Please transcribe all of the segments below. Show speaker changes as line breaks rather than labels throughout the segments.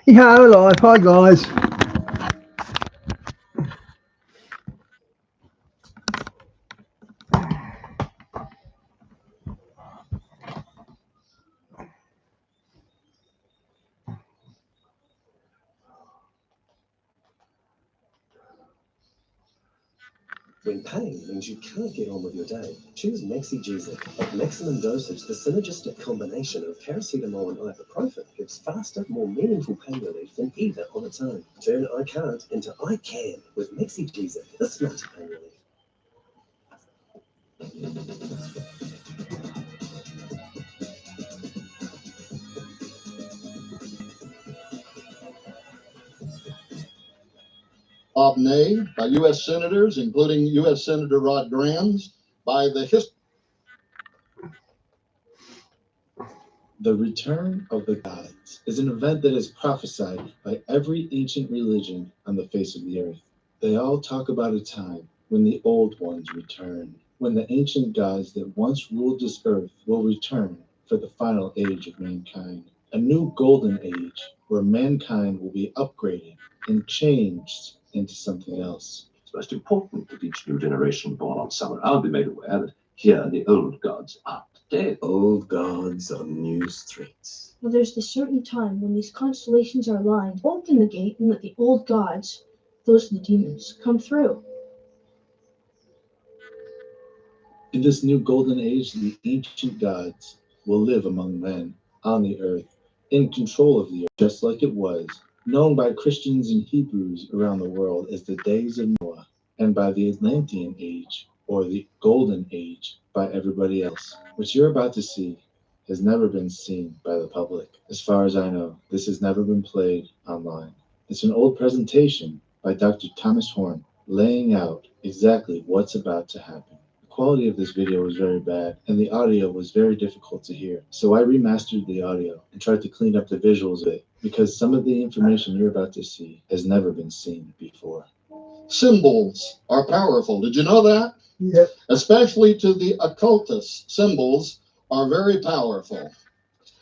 Yeah, live. Hi, guys.
When pain means you can't get on with your day, choose Maxigesic. At maximum dosage, the synergistic combination of paracetamol and ibuprofen gives faster, more meaningful pain relief than either on its own. Turn I can't into I can with Maxigesic, the smarter pain relief.
Bob Ney, by U.S. senators, including U.S. Senator Rod Grams, by the
return of the gods is an event that is prophesied by every ancient religion on the face of the earth. They all talk about a time when the old ones return, when the ancient gods that once ruled this earth will return for the final age of mankind. A new golden age where mankind will be upgraded and changed into something else.
It's most important that each new generation born on Summer be made aware that here the old gods are dead.
Old gods on new streets.
Well, there's this certain time when these constellations are aligned. Open the gate and let the old gods, those are the demons, come through.
In this new golden age, the ancient gods will live among men on the earth, in control of the earth, just like it was, known by Christians and Hebrews around the world as the days of Noah, and by the Atlantean age, or the golden age, by everybody else. What you're about to see has never been seen by the public. As far as I know, this has never been played online. It's an old presentation by Dr. Thomas Horn, laying out exactly what's about to happen. The quality of this video was very bad, and the audio was very difficult to hear. So I remastered the audio and tried to clean up the visuals a bit, because some of the information you're about to see has never been seen before.
symbols are powerful. Did you know that?
Yep.
Especially to the occultists, symbols are very powerful.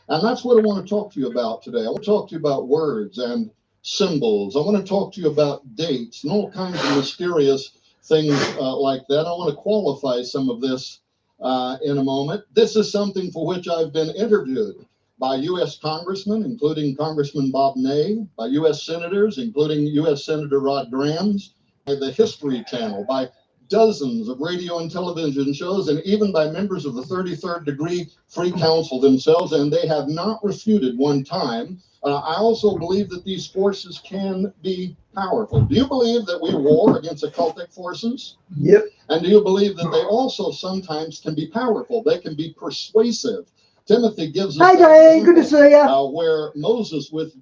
And that's what I want to talk to you about today. I want to talk to you about words and symbols. I want to talk to you about dates and all kinds of mysterious things like that. I want to qualify some of this in a moment. This is something for which I've been interviewed by U.S. congressmen, including Congressman Bob Ney, by U.S. senators, including U.S. Senator Rod Grams, by the History Channel, by dozens of radio and television shows, and even by members of the 33rd Degree Free Council themselves, and they have not refuted one time. I also believe that these forces can be powerful. Do you believe that we war against occultic forces?
Yep.
And do you believe that they also sometimes can be powerful? They can be persuasive. Timothy gives us
Hey, Dave, good to see you.
where Moses was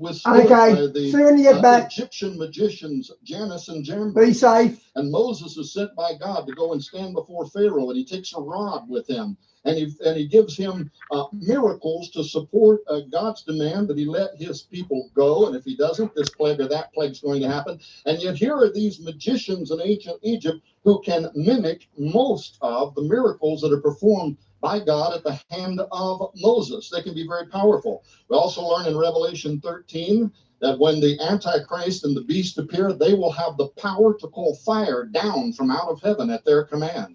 Okay,
by
see you when you get back.
Egyptian magicians Janus and
Be
Jambres.
safe.
And Moses is sent by God to go and stand before Pharaoh, and he takes a rod with him, and he gives him miracles to support God's demand that he let his people go, and if he doesn't, this plague or that plague is going to happen. And yet here are these magicians in ancient Egypt who can mimic most of the miracles that are performed by God at the hand of Moses. They can be very powerful. We also learn in Revelation 13 that when the Antichrist and the beast appear, they will have the power to call fire down from out of heaven at their command.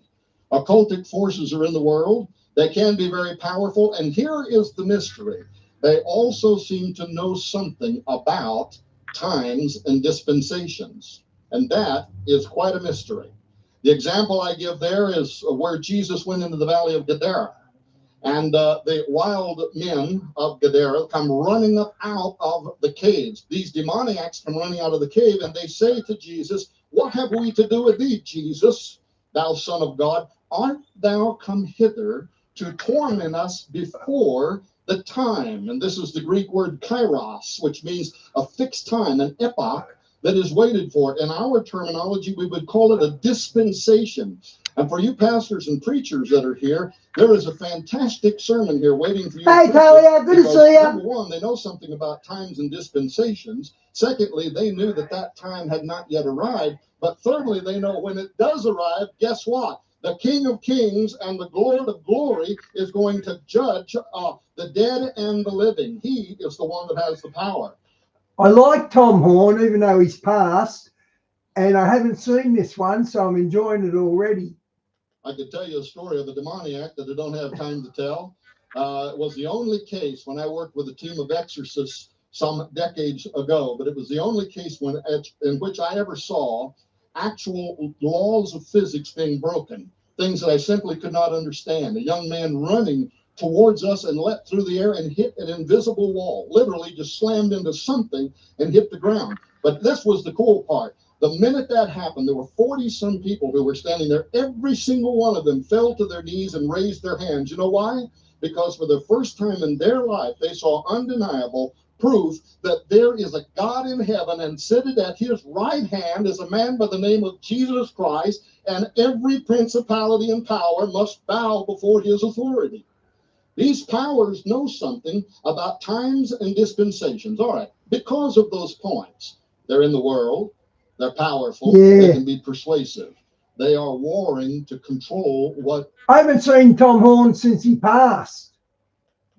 Occultic forces are in the world. They can be very powerful. And here is the mystery. They also seem to know something about times and dispensations. And that is quite a mystery. The example I give there is where Jesus went into the valley of Gadara. And the wild men of Gadara come running up out of the caves. These demoniacs come running out of the cave, and they say to Jesus, "What have we to do with thee, Jesus, thou Son of God? Art thou come hither to torment us before the time?" And this is the Greek word kairos, which means a fixed time, an epoch that is waited for. In our terminology, we would call it a dispensation. And for you pastors and preachers that are here, there is a fantastic sermon here waiting for you.
Hey, Talia, good to see you.
Number one, they know something about times and dispensations. Secondly, they knew that that time had not yet arrived. But thirdly, they know when it does arrive, guess what? The King of Kings and the Lord of Glory is going to judge the dead and the living. He is the one that has the power.
I like Tom Horn, even though he's passed, and I haven't seen this one, so I'm enjoying it already.
I could tell you a story of a demoniac that I don't have time to tell. It was the only case when I worked with a team of exorcists some decades ago, but it was the only case in which I ever saw actual laws of physics being broken, things that I simply could not understand. A young man running towards us and leapt through the air and hit an invisible wall, literally just slammed into something and hit the ground. But this was the cool part. The minute that happened, there were 40-some people who were standing there. Every single one of them fell to their knees and raised their hands. You know why? Because for the first time in their life, they saw undeniable proof that there is a God in heaven, and seated at his right hand is a man by the name of Jesus Christ, and every principality and power must bow before his authority. These powers know something about times and dispensations. All right, because of those points, they're in the world, they're powerful, they can be persuasive. They are warring to control what...
I haven't seen Tom Horn since he passed.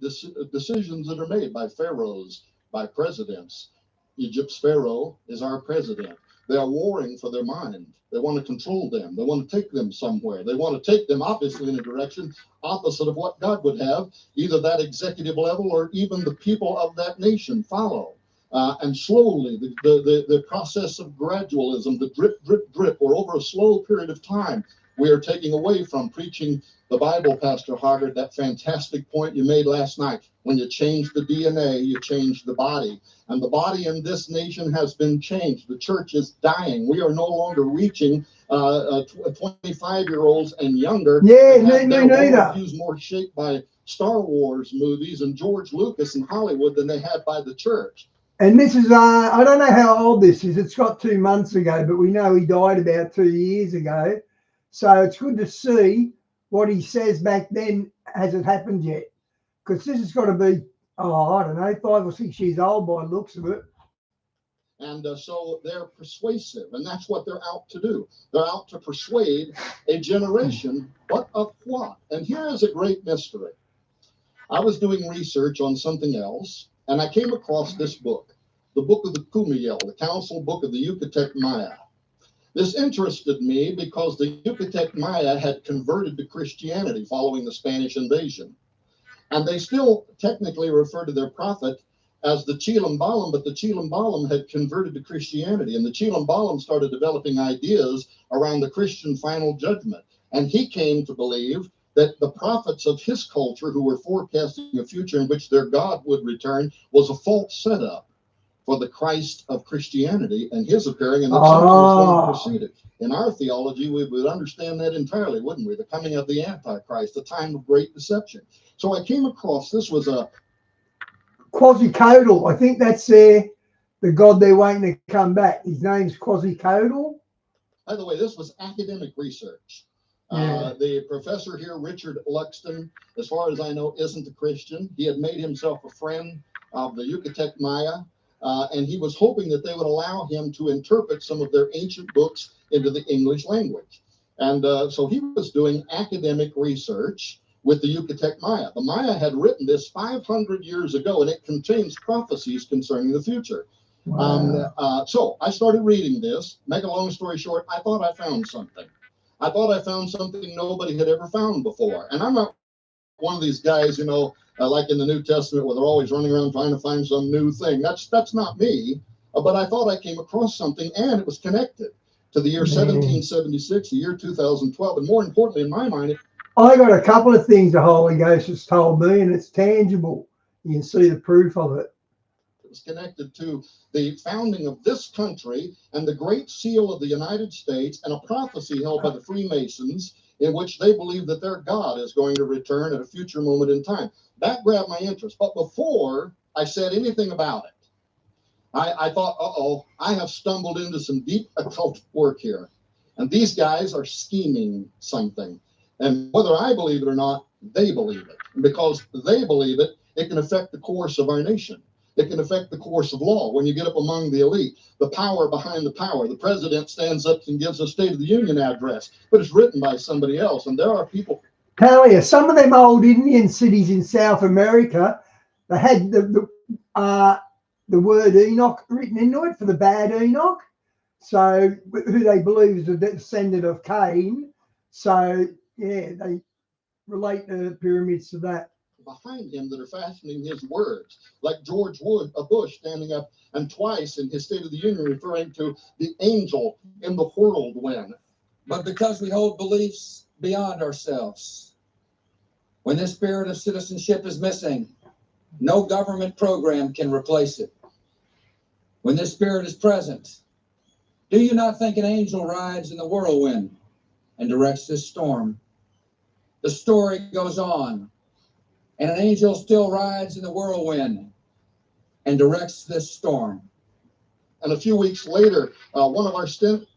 Decisions that are made by pharaohs, by presidents. Egypt's pharaoh is our president. They are warring for their mind. They want to control them. They want to take them somewhere. They want to take them, obviously, in a direction opposite of what God would have, either that executive level or even the people of that nation follow. And slowly, the process of gradualism, the drip, drip, drip, or over a slow period of time, we are taking away from preaching the Bible, Pastor Hoggard, that fantastic point you made last night. When you change the DNA, you change the body. And the body in this nation has been changed. The church is dying. We are no longer reaching 25-year-olds and younger.
Yeah,
their
neither.
worldviews more shaped by Star Wars movies and George Lucas and Hollywood than they had by the church.
And this is, I don't know how old this is. It's got 2 months ago, but we know he died about 2 years ago. So it's good to see what he says back then. Has it happened yet? Because this has got to be, I don't know, 5 or 6 years old by the looks of it.
And so they're persuasive, and that's what they're out to do. They're out to persuade a generation, but of what? And here is a great mystery. I was doing research on something else, and I came across this book, the Book of the Kumiel, the Council Book of the Yucatec Maya. This interested me because the Yucatec Maya had converted to Christianity following the Spanish invasion. And they still technically refer to their prophet as the Chilambalam, but the Chilambalam had converted to Christianity. And the Chilambalam started developing ideas around the Christian final judgment. And he came to believe that the prophets of his culture, who were forecasting a future in which their God would return, was a false setup for the Christ of Christianity and his appearing, and that something was going to precede it. In our theology, we would understand that entirely, wouldn't we? The coming of the Antichrist, the time of great deception. So I came across, this was a...
Quetzalcoatl, I think that's the god they're waiting to come back. His name's Quetzalcoatl.
By the way, this was academic research. The professor here, Richard Luxton, as far as I know, isn't a Christian. He had made himself a friend of the Yucatec Maya, and he was hoping that they would allow him to interpret some of their ancient books into the English language. And so he was doing academic research with the Yucatec Maya. The Maya had written this 500 years ago, and it contains prophecies concerning the future.
Wow.
So I started reading this. Make a long story short, I thought I found something. I thought I found something nobody had ever found before. And I'm not one of these guys, you know, like in the New Testament, where they're always running around trying to find some new thing. That's not me. But I thought I came across something, and it was connected to the year 1776, the year 2012, and more importantly, in my mind,
I got a couple of things the Holy Ghost has told me, and it's tangible. You can see the proof of it.
It was connected to the founding of this country and the Great Seal of the United States, and a prophecy held by the Freemasons in which they believe that their God is going to return at a future moment in time. That grabbed my interest. But before I said anything about it, I thought, I have stumbled into some deep occult work here. And these guys are scheming something. And whether I believe it or not, they believe it. And because they believe it, it can affect the course of our nation. It can affect the course of law. When you get up among the elite, the power behind the power. The president stands up and gives a State of the Union address, but it's written by somebody else. And there are people.
Tell you, some of them old Indian cities in South America, they had the word Enoch written into it for the bad Enoch. So who they believe is a descendant of Cain. So yeah, they relate the pyramids to that.
Behind him that are fashioning his words, like George Bush standing up and twice in his State of the Union referring to the angel in the whirlwind.
But because we hold beliefs beyond ourselves, when this spirit of citizenship is missing, no government program can replace it. When this spirit is present, do you not think an angel rides in the whirlwind and directs this storm? The story goes on, and an angel still rides in the whirlwind and directs this storm.
And a few weeks later, one of our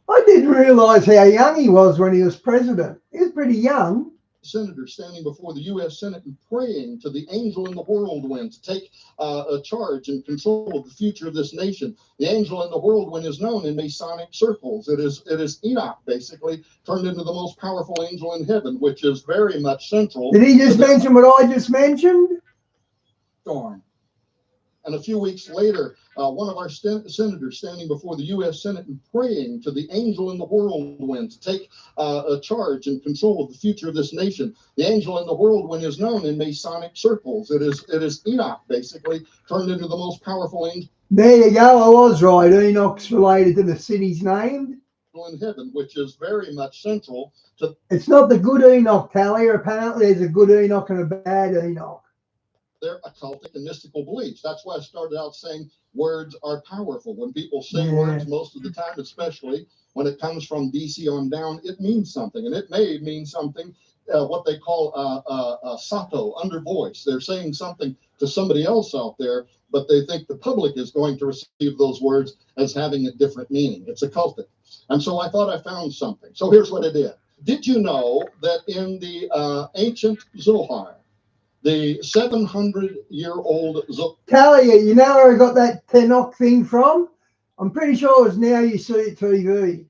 I didn't realize how young he was when he was president. He was pretty young.
senators standing before the U.S. Senate and praying to the angel in the whirlwind to take a charge and control of the future of this nation. The angel in the whirlwind is known in Masonic circles. It is Enoch, basically, turned into the most powerful angel in heaven, which is very much central.
Did he just mention what I just mentioned?
Storm.
And a few weeks later, one of our senators standing before the U.S. Senate and praying to the angel in the whirlwind to take a charge and control of the future of this nation. The angel in the whirlwind is known in Masonic circles. It is Enoch, basically, turned into the most powerful angel.
There you go. I was right. Enoch's related to the city's named
In heaven, which is very much central to.
It's not the good Enoch, Talia. Apparently, there's a good Enoch and a bad Enoch.
Their occultic and mystical beliefs. That's why I started out saying words are powerful. When people say
Yeah.
words, most of the time, especially when it comes from DC on down, it means something, and it may mean something. What they call sato, under voice. They're saying something to somebody else out there, but they think the public is going to receive those words as having a different meaning. It's occultic. And so I thought I found something. So here's what I did. Did you know that in the ancient Zohar, the 700-year-old Zohar,
Talia, you know where I got that Tenok thing from? I'm pretty sure it's Now You See It TV.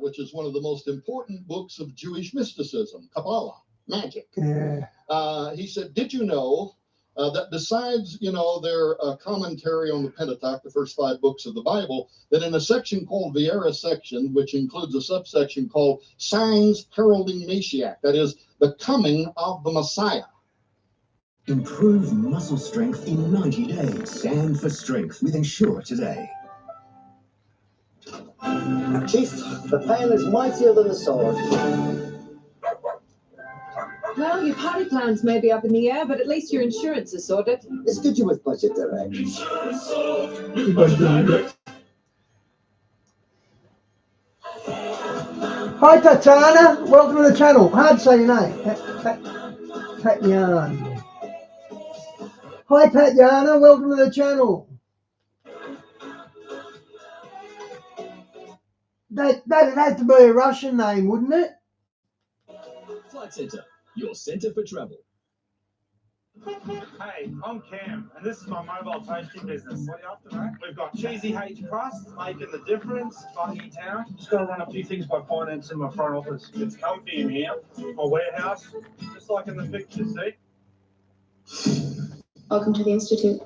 which is one of the most important books of Jewish mysticism, Kabbalah, magic.
Yeah.
He said, did you know that besides, their commentary on the Pentateuch, the first 5 books of the Bible, that in a section called the Era section, which includes a subsection called Signs Heralding Mashiach, that is, the coming of the Messiah.
Improve muscle strength in 90 days. Stand for strength with Ensure today.
Chief, the pain is mightier than the sword.
Well, your party plans may be up in the air, but at least your insurance is sorted.
It's good you with budget direct.
Hi, Tatiana. Welcome to the channel. Hard to say your name. Tatiana. Hi, Tatiana. Welcome to the channel. That'd have to be a Russian name, wouldn't it?
Flight Centre, your centre for travel.
Hey, I'm Cam, and this is my mobile toasting business. What are you after, mate? We've got Cheesy H crust, making the difference, Funky Town. Just got to run a few things by finance in my front office. It's comfy in here. My warehouse, just like in the picture, see?
Welcome to the Institute.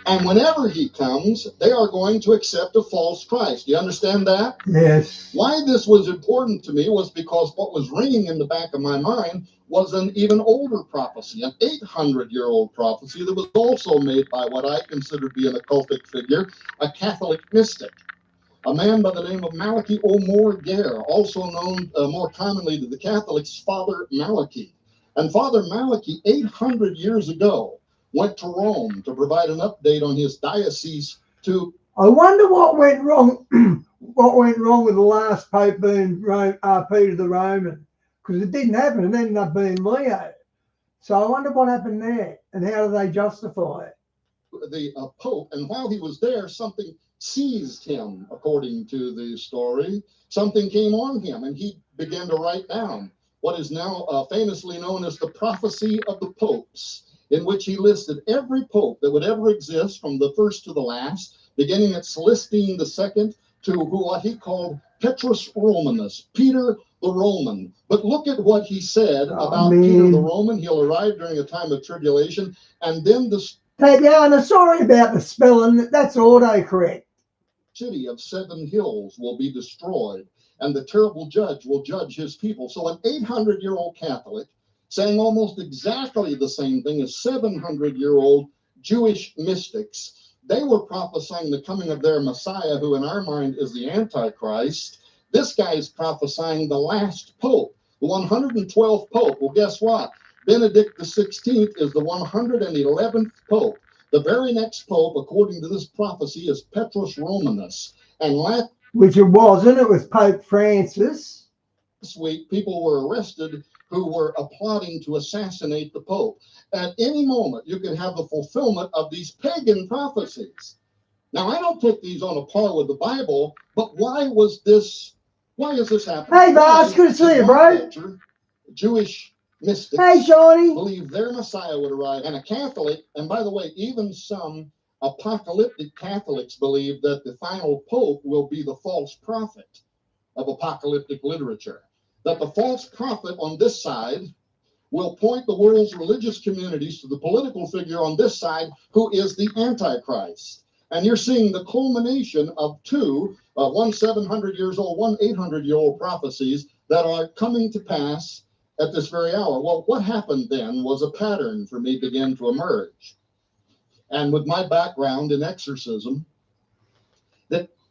And whenever he comes, they are going to accept a false Christ. Do you understand that?
Yes.
Why this was important to me was because what was ringing in the back of my mind was an even older prophecy, an 800-year-old prophecy that was also made by what I consider to be an occultic figure, a Catholic mystic, a man by the name of Malachi O'More Gare, also known more commonly to the Catholics, Father Malachi. And Father Malachi, 800 years ago, went to Rome to provide an update on his diocese to.
I wonder what went wrong. What went wrong with the last Pope being Peter the Roman? Because it didn't happen. It ended up being Leo. So I wonder what happened there and how do they justify it?
The Pope, and while he was there, something seized him, according to the story. Something came on him, and he began to write down what is now famously known as the prophecy of the popes, in which he listed every pope that would ever exist from the first to the last, beginning at Celestine II to what he called Petrus Romanus, Peter the Roman. But look at what he said about Peter the Roman. He'll arrive during a time of tribulation, and then the
Tatiana, sorry about the spelling. That's autocorrect.
city of 7 hills will be destroyed, and the terrible judge will judge his people. So an 800-year-old Catholic saying almost exactly the same thing as 700-year-old Jewish mystics. They were prophesying the coming of their Messiah, who in our mind is the Antichrist. This guy is prophesying the last pope, the 112th pope. Well, guess what? Benedict XVI is the 111th pope. The very next pope, according to this prophecy, is Petrus Romanus. And
which it wasn't. It was Pope Francis.
This week, people were arrested who were plotting to assassinate the Pope. At any moment, you could have the fulfillment of these pagan prophecies. Now, I don't put these on a par with the Bible, but why is this happening?
Hey, boss, good to see you, bro.
Culture, Jewish mystics believe their Messiah would arrive, and a Catholic, and by the way, even some apocalyptic Catholics believe that the final Pope will be the false prophet of apocalyptic literature. That the false prophet on this side will point the world's religious communities to the political figure on this side, who is the Antichrist. And you're seeing the culmination of two, one 700 years old, one 800-year-old prophecies that are coming to pass at this very hour. Well, what happened then was a pattern for me began to emerge. And with my background in exorcism,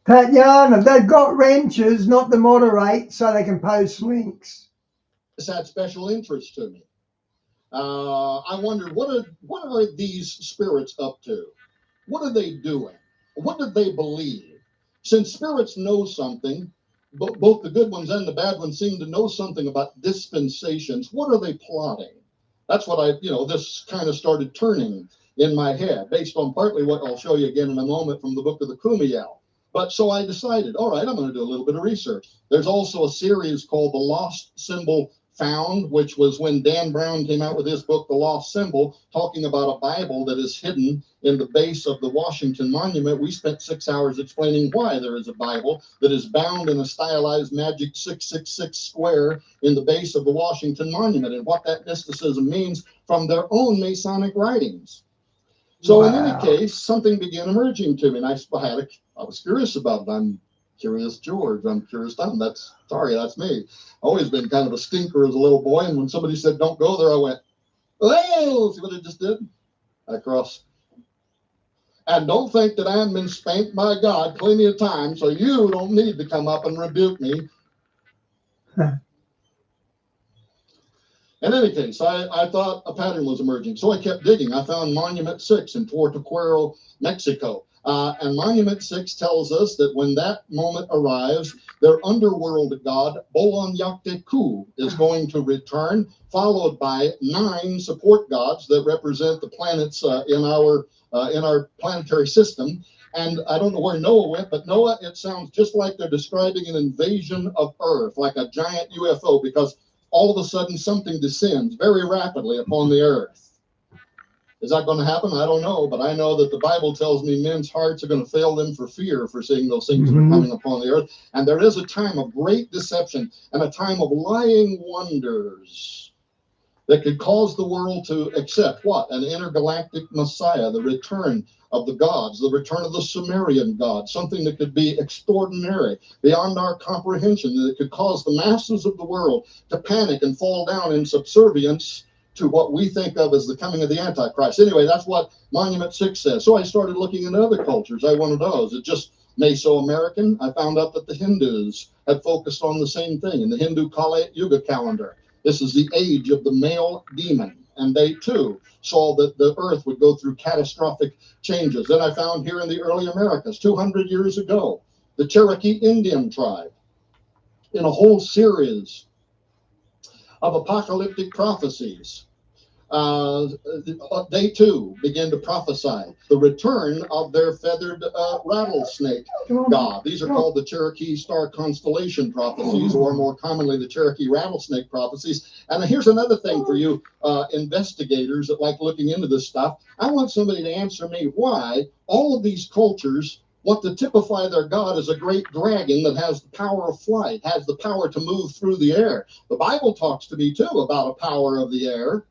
Tatiana, they've got wrenches not to moderate so they can post links.
This had special interest to me. I wondered, what are these spirits up to? What are they doing? What did they believe? Since spirits know something, both the good ones and the bad ones seem to know something about dispensations. What are they plotting? That's what this kind of started turning in my head, based on partly what I'll show you again in a moment from the book of the Kumiel. But so I decided, all right, I'm going to do a little bit of research. There's also a series called The Lost Symbol Found, which was when Dan Brown came out with his book, The Lost Symbol, talking about a Bible that is hidden in the base of the Washington Monument. We spent 6 hours explaining why there is a Bible that is bound in a stylized magic 666 square in the base of the Washington Monument, and what that mysticism means from their own Masonic writings. So in any case, something began emerging to me, and I was curious about it. I'm curious George. I'm curious Tom. That's me. Always been kind of a stinker as a little boy, and when somebody said don't go there, I went, oh, see what I just did? I crossed. And don't think that I haven't been spanked by God plenty of times, so you don't need to come up and rebuke me. In any case, I thought a pattern was emerging, so I kept digging. I found Monument 6 in Tortuquero, Mexico. And Monument 6 tells us that when that moment arrives, their underworld god, Bolon-Yakteku, is going to return, followed by 9 support gods that represent the planets in our planetary system. And I don't know where Noah went, but Noah, it sounds just like they're describing an invasion of Earth, like a giant UFO, because all of a sudden something descends very rapidly upon the earth. Is that going to happen? I don't know, but I know that the Bible tells me men's hearts are going to fail them for fear for seeing those things that are coming upon the earth. And there is a time of great deception and a time of lying wonders that could cause the world to accept what? An intergalactic Messiah, the return of the gods, the return of the Sumerian gods, something that could be extraordinary, beyond our comprehension, that could cause the masses of the world to panic and fall down in subservience to what we think of as the coming of the Antichrist. Anyway, that's what Monument 6 says. So I started looking into other cultures. I wanted those. It just Mesoamerican. I found out that the Hindus had focused on the same thing in the Hindu Kali Yuga calendar. This is the age of the male demon. And they too saw that the earth would go through catastrophic changes. Then I found here in the early Americas, 200 years ago, the Cherokee Indian tribe, in a whole series of apocalyptic prophecies, they too begin to prophesy the return of their feathered rattlesnake god. These are called the Cherokee Star Constellation prophecies, or more commonly the Cherokee Rattlesnake prophecies. And here's another thing for you investigators that like looking into this stuff. I want somebody to answer me why all of these cultures want to typify their god as a great dragon that has the power of flight, has the power to move through the air. The Bible talks to me too about a power of the air,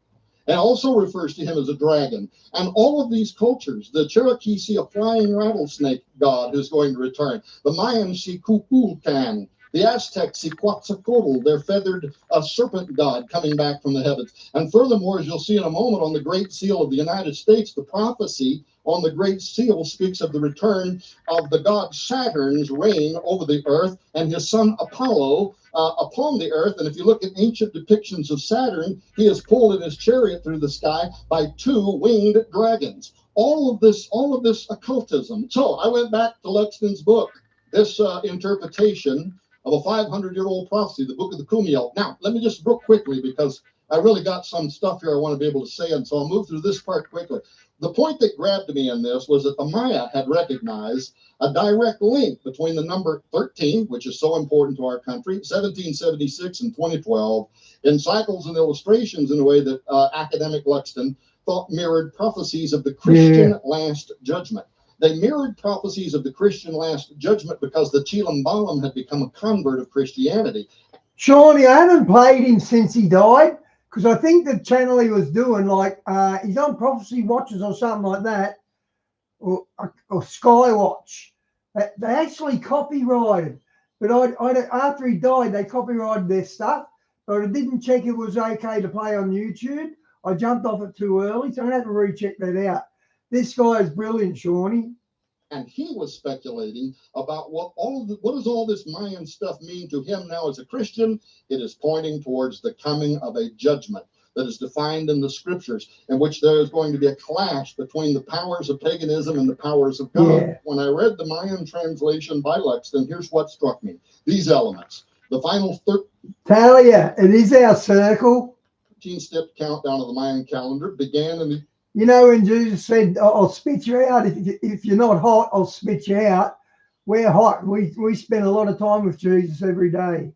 and also refers to him as a dragon. And all of these cultures, the Cherokee see a flying rattlesnake god who's going to return. The Mayans see Kukulkan. The Aztecs see Quetzalcoatl, their feathered serpent god coming back from the heavens. And furthermore, as you'll see in a moment, on the Great Seal of the United States, the prophecy on the Great Seal speaks of the return of the god Saturn's reign over the earth and his son Apollo upon the earth. And if you look at ancient depictions of Saturn, he is pulled in his chariot through the sky by two winged dragons. All of this occultism. So I went back to Lexton's book, this interpretation of a 500-year-old prophecy, the Book of the Kumiel. Now, let me just real quickly, because I really got some stuff here I want to be able to say, and so I'll move through this part quickly. The point that grabbed me in this was that the Maya had recognized a direct link between the number 13, which is so important to our country, 1776 and 2012, in cycles and illustrations in a way that academic Lexton thought mirrored prophecies of the Christian Last Judgment. They mirrored prophecies of the Christian Last Judgment because the Chilam Balam had become a convert of Christianity.
Shawnee, I haven't played him since he died, because I think the channel he was doing, like, he's on Prophecy Watchers or something like that, or Skywatch. They actually copyrighted, but after he died, they copyrighted their stuff, but I didn't check it was okay to play on YouTube. I jumped off it too early, so I had to recheck that out. This guy is brilliant, Shawnee.
And he was speculating about what does all this Mayan stuff mean to him now as a Christian? It is pointing towards the coming of a judgment that is defined in the scriptures, in which there is going to be a clash between the powers of paganism and the powers of God.
Yeah.
When I read the Mayan translation by Lexton, here's what struck me. These elements. The final
Talia, it is our circle.
13-step countdown of the Mayan calendar began in the...
You know, when Jesus said, I'll spit you out. If you're not hot, I'll spit you out. We're hot. We spend a lot of time with Jesus every day.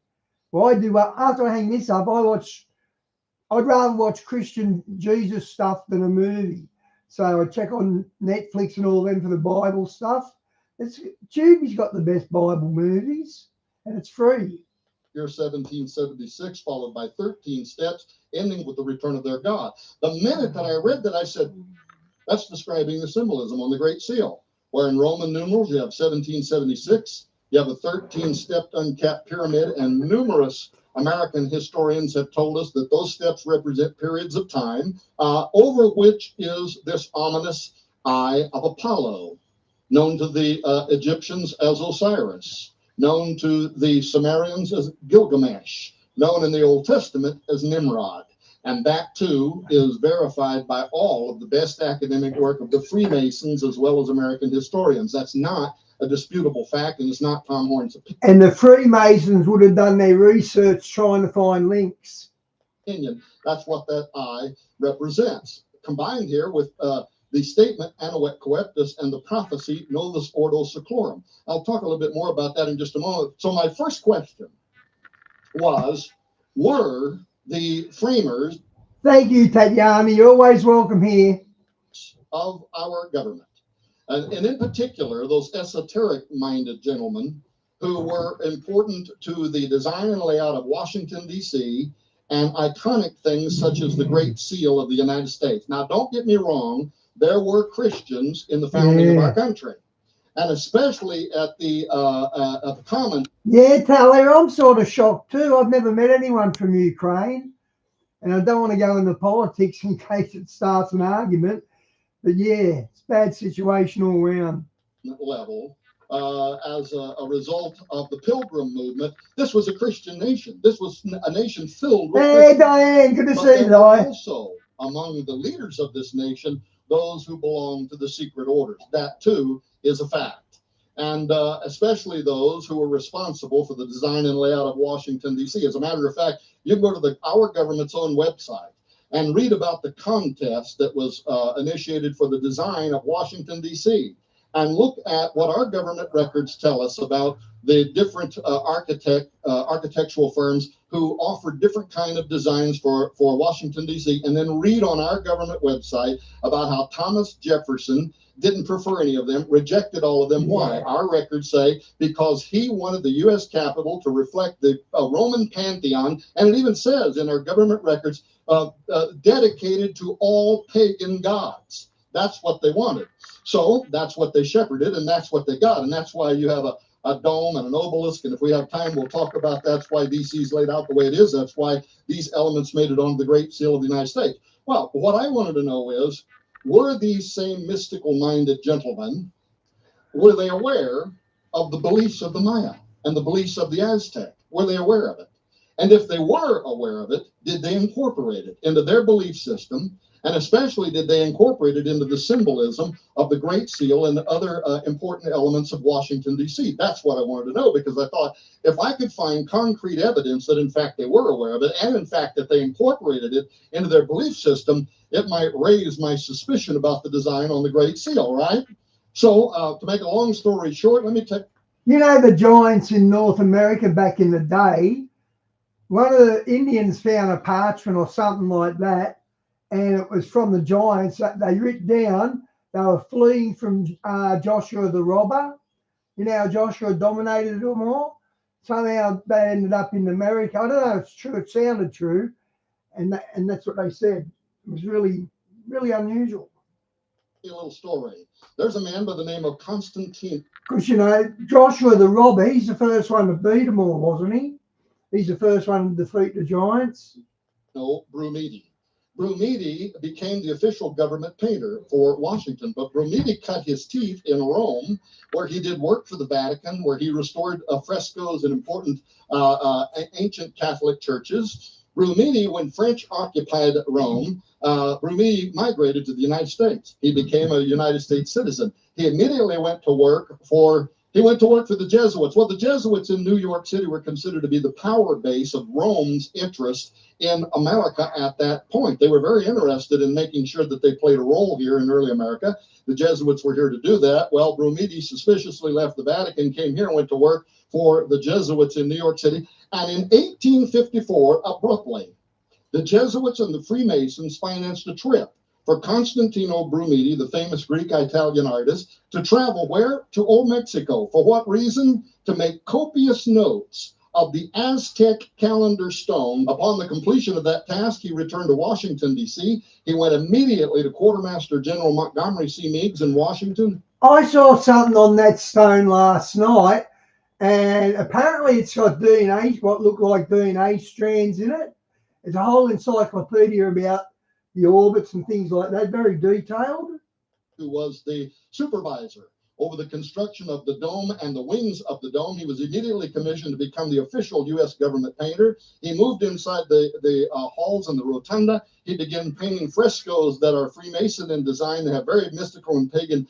Well, I do. After I hang this up, I'd rather watch Christian Jesus stuff than a movie. So I check on Netflix and all them for the Bible stuff. Tubi's got the best Bible movies, and it's free.
Year 1776, followed by 13 steps, ending with the return of their God. The minute that I read that, I said, that's describing the symbolism on the Great Seal, where in Roman numerals you have 1776, you have a 13-stepped uncapped pyramid, and numerous American historians have told us that those steps represent periods of time over which is this ominous eye of Apollo, known to the Egyptians as Osiris, known to the Sumerians as Gilgamesh, known in the Old Testament as Nimrod. And that, too, is verified by all of the best academic work of the Freemasons as well as American historians. That's not a disputable fact, and it's not Tom Horn's opinion.
And the Freemasons would have done their research trying to find links.
That's what that eye represents. Combined here with the statement Anahuet Coeptus and the prophecy Novus Ordo Seclorum. I'll talk a little bit more about that in just a moment. So my first question was, were the framers...
Thank you, Tatiana. You're always welcome here.
...of our government, and in particular, those esoteric-minded gentlemen who were important to the design and layout of Washington, D.C., and iconic things such as the Great Seal of the United States. Now, don't get me wrong, there were Christians in the founding of our country, and especially at the common.
Yeah, Talia, I'm sort of shocked too. I've never met anyone from Ukraine, and I don't want to go into politics in case it starts an argument. But yeah, it's a bad situation all around.
Level, as a result of the Pilgrim movement, this was a Christian nation. This was a nation filled with.
Hey, Diane, good to see you, Diane.
Also, among the leaders of this nation, those who belong to the secret orders. That too is a fact. And especially those who were responsible for the design and layout of Washington, D.C. As a matter of fact, you can go to our government's own website, and read about the contest that was initiated for the design of Washington, D.C., and look at what our government records tell us about the different architectural firms who offered different kind of designs for Washington, D.C., and then read on our government website about how Thomas Jefferson didn't prefer any of them, rejected all of them. Why? Our records say because he wanted the U.S. Capitol to reflect the Roman pantheon, and it even says in our government records, dedicated to all pagan gods. That's what they wanted. So that's what they shepherded, and that's what they got. And that's why you have a dome and an obelisk. And if we have time, we'll talk about that's why D.C. is laid out the way it is. That's why these elements made it onto the Great Seal of the United States. Well, what I wanted to know is, were these same mystical-minded gentlemen, were they aware of the beliefs of the Maya and the beliefs of the Aztec? Were they aware of it? And if they were aware of it, did they incorporate it into their belief system? And especially, did they incorporate it into the symbolism of the Great Seal and other important elements of Washington, D.C.? That's what I wanted to know, because I thought if I could find concrete evidence that, in fact, they were aware of it, and, in fact, that they incorporated it into their belief system, it might raise my suspicion about the design on the Great Seal, right? So, to make a long story short, let me take...
You know, the giants in North America back in the day, one of the Indians found a parchment or something like that, and it was from the giants that they writ down. They were fleeing from Joshua the robber. You know how Joshua dominated them all? Somehow they ended up in America. I don't know if it's true. It sounded true. And that's what they said. It was really, really unusual.
A little story. There's a man by the name of Constantine.
Because, you know, Joshua the robber, he's the first one to beat them all, wasn't he? He's the first one to defeat the giants.
No, Brumidi. Brumidi became the official government painter for Washington, but Brumidi cut his teeth in Rome, where he did work for the Vatican, where he restored frescoes in important ancient Catholic churches. Brumidi, when French occupied Rome, Brumidi migrated to the United States. He became a United States citizen. He immediately went to work for the Jesuits. Well, the Jesuits in New York City were considered to be the power base of Rome's interest in America at that point. They were very interested in making sure that they played a role here in early America. The Jesuits were here to do that. Well, Brumidi suspiciously left the Vatican, came here and went to work for the Jesuits in New York City. And in 1854, abruptly, the Jesuits and the Freemasons financed a trip for Constantino Brumidi, the famous Greek-Italian artist, to travel where? To Old Mexico. For what reason? To make copious notes of the Aztec calendar stone. Upon the completion of that task, he returned to Washington, D.C. He went immediately to Quartermaster General Montgomery C. Meigs in Washington.
I saw something on that stone last night, and apparently it's got DNA, what look like DNA strands in it. It's a whole encyclopedia about the orbits and things like that, very detailed.
Who was the supervisor over the construction of the dome and the wings of the dome. He was immediately commissioned to become the official U.S. government painter. He moved inside the halls and the rotunda. He began painting frescoes that are Freemason in design. They have very mystical and pagan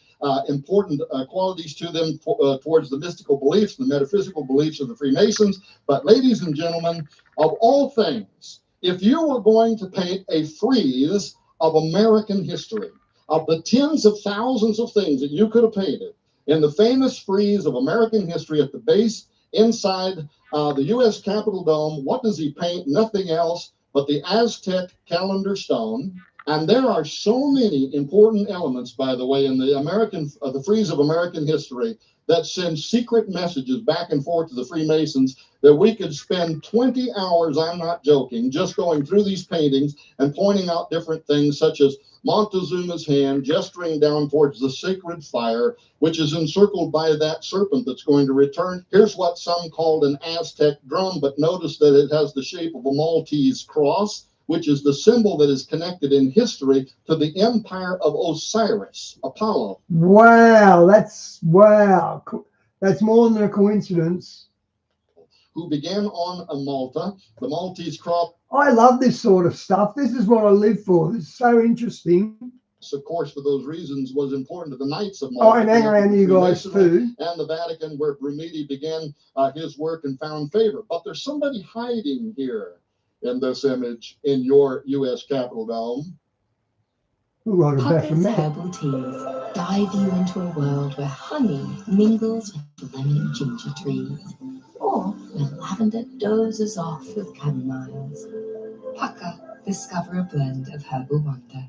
important qualities to them towards the mystical beliefs, the metaphysical beliefs of the Freemasons. But ladies and gentlemen, of all things, if you were going to paint a frieze of American history, of the tens of thousands of things that you could have painted in the famous frieze of American history at the base inside the U.S. Capitol Dome, what does he paint? Nothing else but the Aztec calendar stone. And there are so many important elements, by the way, in the frieze of American history that send secret messages back and forth to the Freemasons that we could spend 20 hours, I'm not joking, just going through these paintings and pointing out different things such as Montezuma's hand gesturing down towards the sacred fire, which is encircled by that serpent that's going to return. Here's what some called an Aztec drum, but notice that it has the shape of a Maltese cross, which is the symbol that is connected in history to the empire of Osiris, Apollo.
Wow, that's more than a coincidence.
Who began on Malta, the Maltese cross.
I love this sort of stuff. This is what I live for. This is so interesting.
Of course, for those reasons, was important to the Knights of Malta.
Oh, and hang around you guys too.
And the Vatican, where Brumidi began his work and found favor. But there's somebody hiding here in this image in your U.S. Capitol dome.
Pucker's herbal teas dive you into a world where honey mingles with lemon ginger trees, or where lavender dozes off with chamomiles. Pucker, discover a blend of herbal wonder.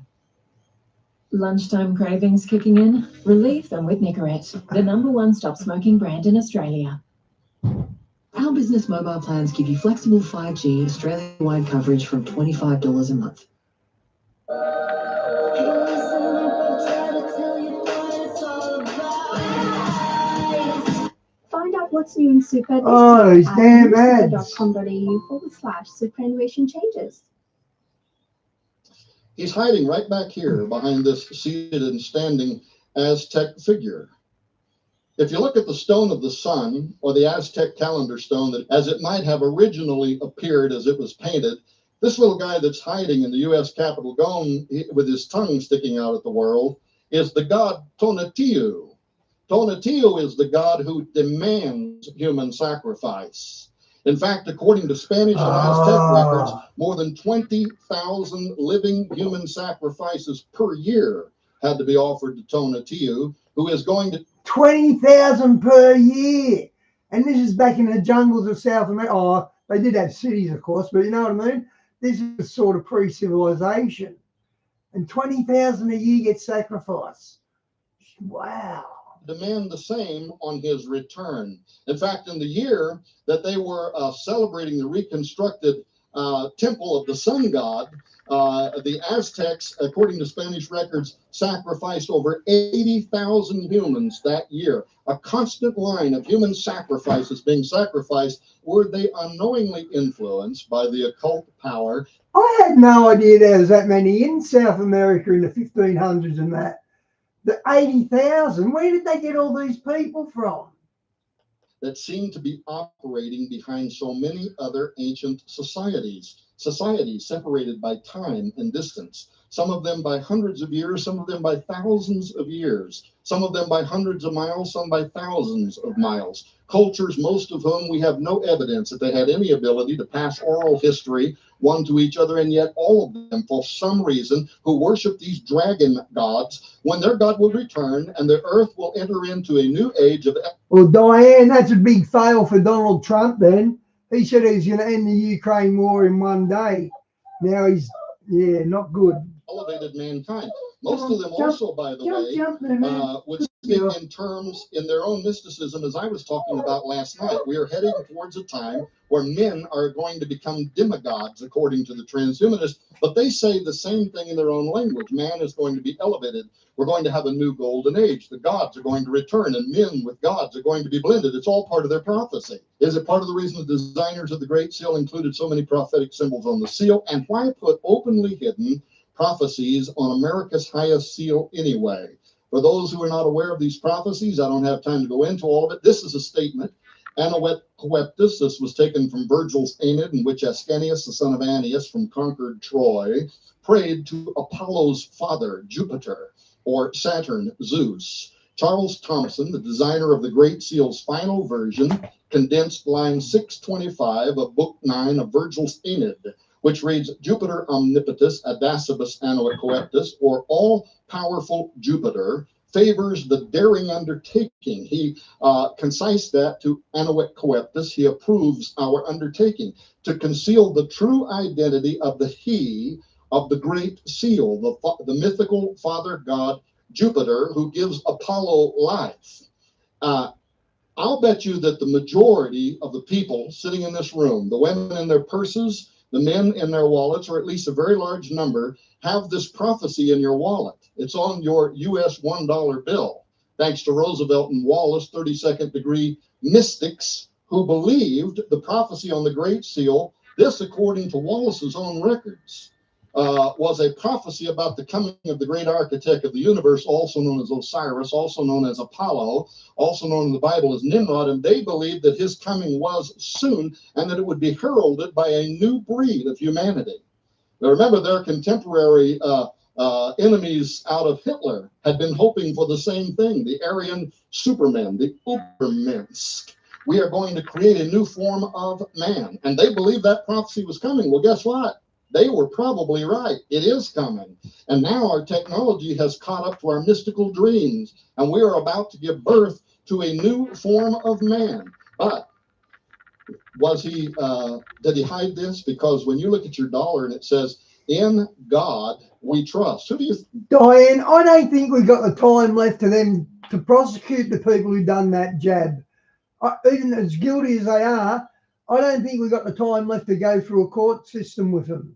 Lunchtime cravings kicking in? Relieve them with Nicorette, the #1 stop smoking brand in Australia.
Our business mobile plans give you flexible 5G Australia-wide coverage from $25 a month.
Find out what's new in Super this
Oh,
year
these
at
damn ads.
super.com.au/superannuation changes.
He's hiding right back here behind this seated and standing Aztec figure. If you look at the stone of the sun, or the Aztec calendar stone, that as it might have originally appeared as it was painted, this little guy that's hiding in the U.S. Capitol dome with his tongue sticking out at the world is the god Tonatiuh. Tonatiuh is the god who demands human sacrifice. In fact, according to Spanish and Aztec records, more than 20,000 living human sacrifices per year had to be offered to Tonatiuh, who is going to
20,000 per year. And this is back in the jungles of South America. Oh, they did have cities, of course, but you know what I mean? This is sort of pre-civilization. And 20,000 a year gets sacrificed. Wow.
demand the same on his return. In fact, in the year that they were celebrating the reconstructed temple of the sun god, the Aztecs, according to Spanish records, sacrificed over 80,000 humans that year. A constant line of human sacrifices being sacrificed. Were they unknowingly influenced by the occult power?
I had no idea there was that many in South America in the 1500s and that. The 80,000, where did they get all these people from?
That seemed to be operating behind so many other ancient societies separated by time and distance, some of them by hundreds of years, some of them by thousands of years, some of them by hundreds of miles, some by thousands of miles. Cultures, most of whom we have no evidence that they had any ability to pass oral history one to each other, and yet all of them, for some reason, who worship these dragon gods, when their God will return and the earth will enter into a new age of...
Well, Diane, that's a big fail for Donald Trump then. He said he was going to end the Ukraine war in one day. Now he's, not good.
Elevated mankind. Most of them also, by the way, would speak in terms in their own mysticism, as I was talking about last night. We are heading towards a time where men are going to become demigods, according to the transhumanists, but they say the same thing in their own language. Man is going to be elevated. We're going to have a new golden age. The gods are going to return, and men with gods are going to be blended. It's all part of their prophecy. Is it part of the reason the designers of the Great Seal included so many prophetic symbols on the seal? And why put openly hidden prophecies on America's highest seal anyway? For those who are not aware of these prophecies, I don't have time to go into all of it. This is a statement. Anahuet Coeptus, this was taken from Virgil's Aeneid, in which Ascanius, the son of Annius from conquered Troy, prayed to Apollo's father, Jupiter, or Saturn, Zeus. Charles Thomson, the designer of the Great Seal's final version, condensed line 625 of Book 9 of Virgil's Aeneid, which reads, Jupiter omnipotus adacibus Anahuet Coeptus, or all-powerful Jupiter, favors the daring undertaking. He concised that to Anahuet Coeptus. He approves our undertaking to conceal the true identity of the he of the Great Seal, the mythical father god Jupiter, who gives Apollo life. I'll bet you that the majority of the people sitting in this room, the women in their purses, the men in their wallets, or at least a very large number, have this prophecy in your wallet. It's on your US $1 bill, thanks to Roosevelt and Wallace, 32nd degree mystics who believed the prophecy on the Great Seal. This, according to Wallace's own records, was a prophecy about the coming of the great architect of the universe, also known as Osiris, also known as Apollo, also known in the Bible as Nimrod, and they believed that his coming was soon and that it would be heralded by a new breed of humanity. Now remember, their contemporary enemies out of Hitler had been hoping for the same thing, the Aryan Supermen, the Ubermensch. we are going to create a new form of man. And they believed that prophecy was coming. Well, guess what? They were probably right. It is coming. And now our technology has caught up to our mystical dreams, and we are about to give birth to a new form of man. But did he hide this? Because when you look at your dollar and it says, "In God we trust." Who do you
Diane, I don't think we got the time left to them to prosecute the people who done that jab. Even as guilty as they are, I don't think we got the time left to go through a court system with them.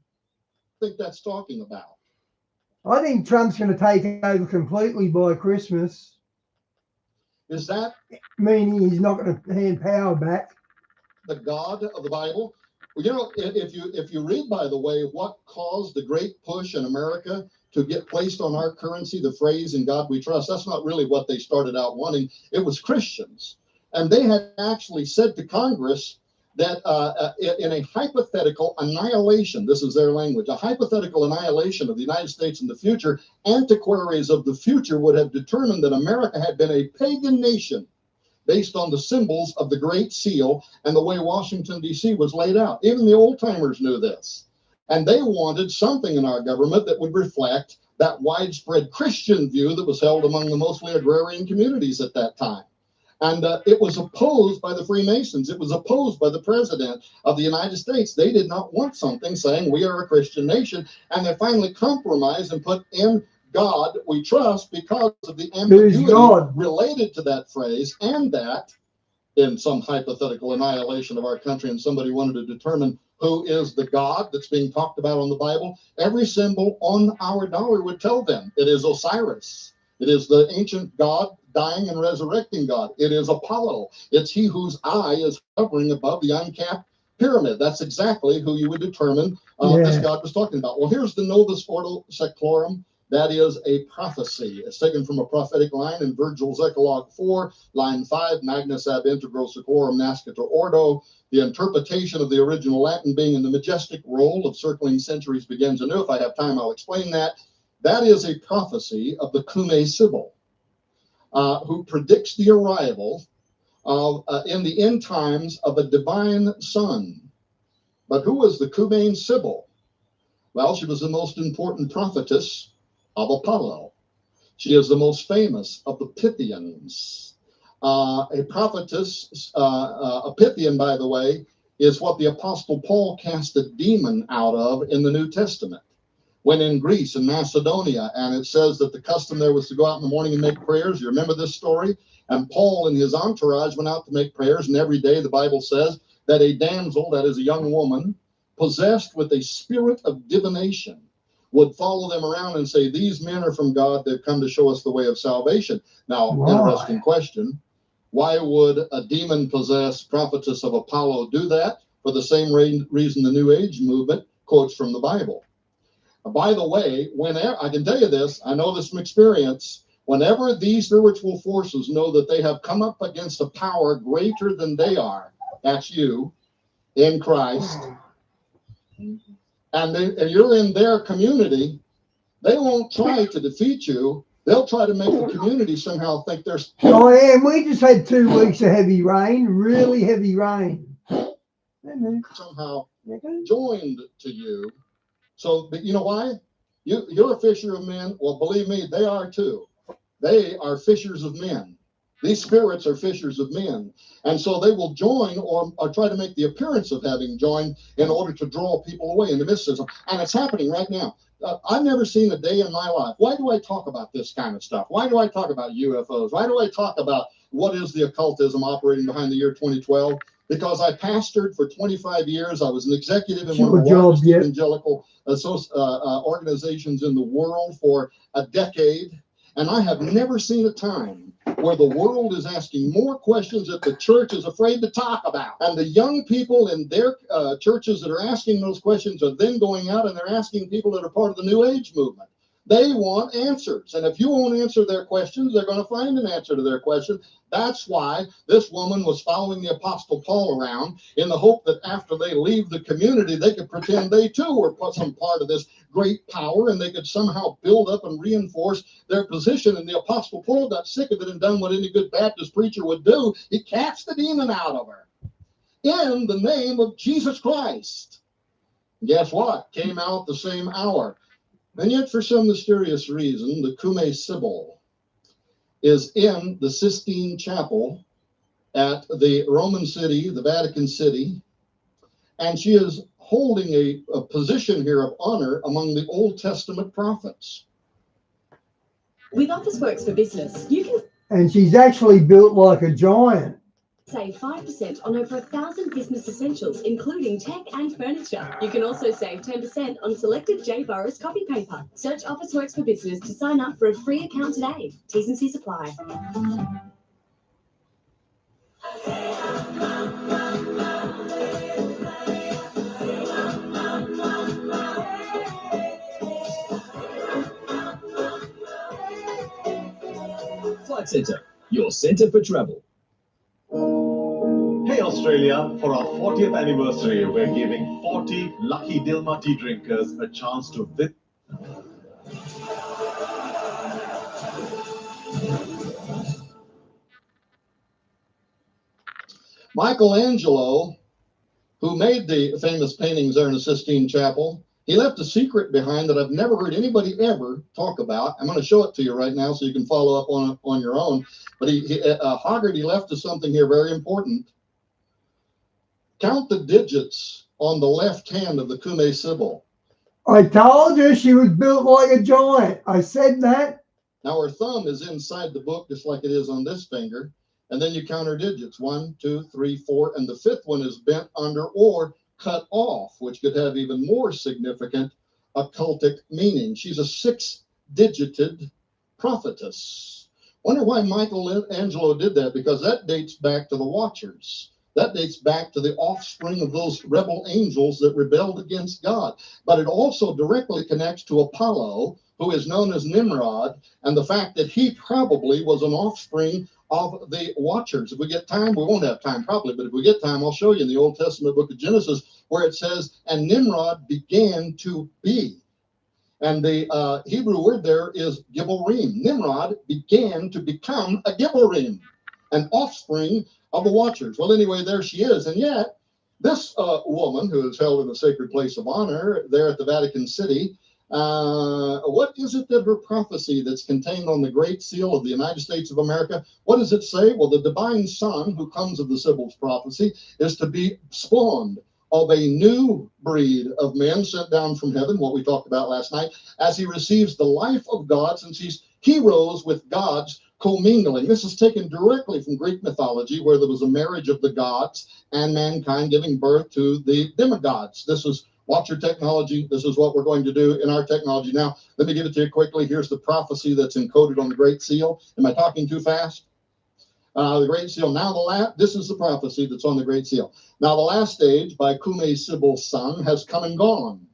think that's talking about?
I think Trump's going to take over completely by Christmas.
Is that
meaning he's not going to hand power back?
The God of the Bible? Well, you know, if you read, by the way, what caused the great push in America to get placed on our currency, the phrase "In God we trust," that's not really what they started out wanting. It was Christians. And they had actually said to Congress that in a hypothetical annihilation, this is their language, a hypothetical annihilation of the United States in the future, antiquaries of the future would have determined that America had been a pagan nation based on the symbols of the Great Seal and the way Washington, D.C. was laid out. Even the old-timers knew this. And they wanted something in our government that would reflect that widespread Christian view that was held among the mostly agrarian communities at that time. And it was opposed by the Freemasons. It was opposed by the President of the United States. They did not want something saying we are a Christian nation. And they finally compromised and put "In God we trust" because of the ambiguity related to that phrase, and that in some hypothetical annihilation of our country and somebody wanted to determine who is the God that's being talked about on the Bible, every symbol on our dollar would tell them it is Osiris. It is the ancient God, dying and resurrecting God. It is Apollo. It's he whose eye is hovering above the uncapped pyramid. That's exactly who you would determine this God was talking about. Well, here's the Novus Ordo Seclorum. That is a prophecy. It's taken from a prophetic line in Virgil's Eclogue 4, line 5, Magnus ab integro seclorum nascitur ordo. The interpretation of the original Latin being in the majestic roll of circling centuries begins anew. If I have time, I'll explain that. That is a prophecy of the Cumae Sibyl, who predicts the arrival of, in the end times, of a divine son. But who was the Cumaean Sibyl? Well, she was the most important prophetess of Apollo. She is the most famous of the Pythians. A prophetess, a Pythian, by the way, is what the Apostle Paul cast a demon out of in the New Testament. When in Greece and Macedonia, and it says that the custom there was to go out in the morning and make prayers. You remember this story? And Paul and his entourage went out to make prayers, and every day the Bible says that a damsel, that is a young woman, possessed with a spirit of divination, would follow them around and say, "These men are from God, they've come to show us the way of salvation." Now, interesting question. Why would a demon-possessed prophetess of Apollo do that? For the same reason the New Age movement quotes from the Bible. By the way, whenever, I can tell you this, I know this from experience, whenever these spiritual forces know that they have come up against a power greater than they are, that's you, in Christ, and you're in their community, they won't try to defeat you. They'll try to make the community somehow think there's...
Oh, yeah, and we just had 2 weeks of heavy rain, really heavy rain.
Somehow joined to you. So, but you know why? You're a fisher of men. Well, believe me, they are too. They are fishers of men. These spirits are fishers of men. And so they will join or try to make the appearance of having joined in order to draw people away into mysticism. And it's happening right now. I've never seen a day in my life. Why do I talk about this kind of stuff? Why do I talk about UFOs? Why do I talk about what is the occultism operating behind the year 2012? Because I pastored for 25 years. I was an executive in one of the largest evangelical organizations in the world for a decade. And I have never seen a time where the world is asking more questions that the church is afraid to talk about. And the young people in their churches that are asking those questions are then going out and they're asking people that are part of the New Age movement. They want answers. And if you won't answer their questions, they're going to find an answer to their question. That's why this woman was following the Apostle Paul around in the hope that after they leave the community, they could pretend they too were some part of this great power and they could somehow build up and reinforce their position. And the Apostle Paul got sick of it and done what any good Baptist preacher would do. He cast the demon out of her in the name of Jesus Christ. Guess what? Came out the same hour. And yet, for some mysterious reason, the Cumae Sibyl is in the Sistine Chapel at the Roman city, the Vatican City, and she is holding a position here of honor among the Old Testament prophets.
With Officeworks for Business, you can
And she's actually built like a giant.
save 5% on over 1,000 business essentials, including tech and furniture. You can also save 10% on selected J. Burroughs copy paper. Search Officeworks for Business to sign up for a free account today. T's and C's apply.
Flight Centre, your centre for travel.
Hey Australia, for our 40th anniversary, we're giving 40 lucky Dilmah tea drinkers a chance to visit.
Michelangelo, who made the famous paintings there in the Sistine Chapel, he left a secret behind that I've never heard anybody ever talk about. I'm going to show it to you right now so you can follow up on it on your own. But Haggerty left us something here very important. Count the digits on the left hand of the Cumae Sibyl.
I told you she was built like a giant. I said that.
Now her thumb is inside the book just like it is on this finger. And then you count her digits, 1, 2, 3, 4, and the fifth one is bent under or cut off, which could have even more significant occultic meaning. She's a 6-digited prophetess. Wonder why Michelangelo did that, because that dates back to the Watchers. That dates back to the offspring of those rebel angels that rebelled against God. But it also directly connects to Apollo, who is known as Nimrod, and the fact that he probably was an offspring of the Watchers. If we get time, we won't have time probably, but if we get time, I'll show you in the Old Testament book of Genesis where it says, and Nimrod began to be. And the Hebrew word there is Gibborim. Nimrod began to become a Gibborim, an offspring of the Watchers. Well, anyway, there she is. And yet, this woman who is held in a sacred place of honor there at the Vatican City, what is it that her prophecy that's contained on the Great Seal of the United States of America, what does it say? Well, the divine son who comes of the Sibyl's prophecy is to be spawned of a new breed of men sent down from heaven, what we talked about last night, as he receives the life of God, since he's heroes with gods commingling. This is taken directly from Greek mythology, where there was a marriage of the gods and mankind giving birth to the demigods. This is Watcher technology. This is what we're going to do in our technology. Now, let me give it to you quickly. Here's the prophecy that's encoded on the Great Seal. Am I talking too fast? The Great Seal. Now, this is the prophecy that's on the Great Seal. Now, the last stage by Cumae Sibyl's son has come and gone,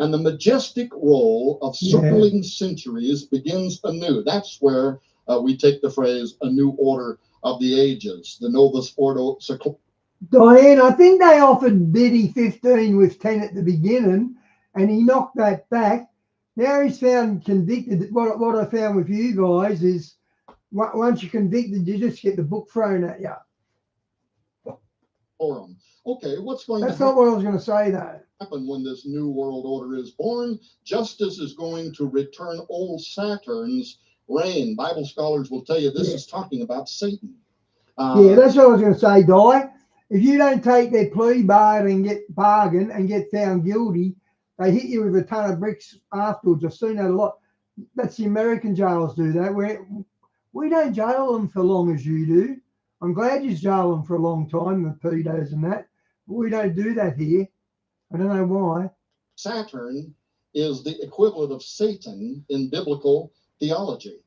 and the majestic roll of circling centuries begins anew. That's where we take the phrase, a new order of the ages, the Novus Ordo Seclorum.
Diane, I think they offered Biddy 15 with 10 at the beginning, and he knocked that back. Now he's found convicted. What I found with you guys is once you're convicted, you just get the book thrown at you.
Okay, what's going
That's
to
not what I was going to say, though.
happen when this new world order is born? Justice is going to return old Saturn's reign. Bible scholars will tell you this is talking about Satan.
Yeah, that's what I was going to say, Di. If you don't take their plea bargain and get found guilty, they hit you with a ton of bricks afterwards. I've seen that a lot. That's the American jails do that. We don't jail them for long as you do. I'm glad you jail them for a long time, the pedos and that. But we don't do that here. I don't know why.
Saturn is the equivalent of Satan in biblical theology.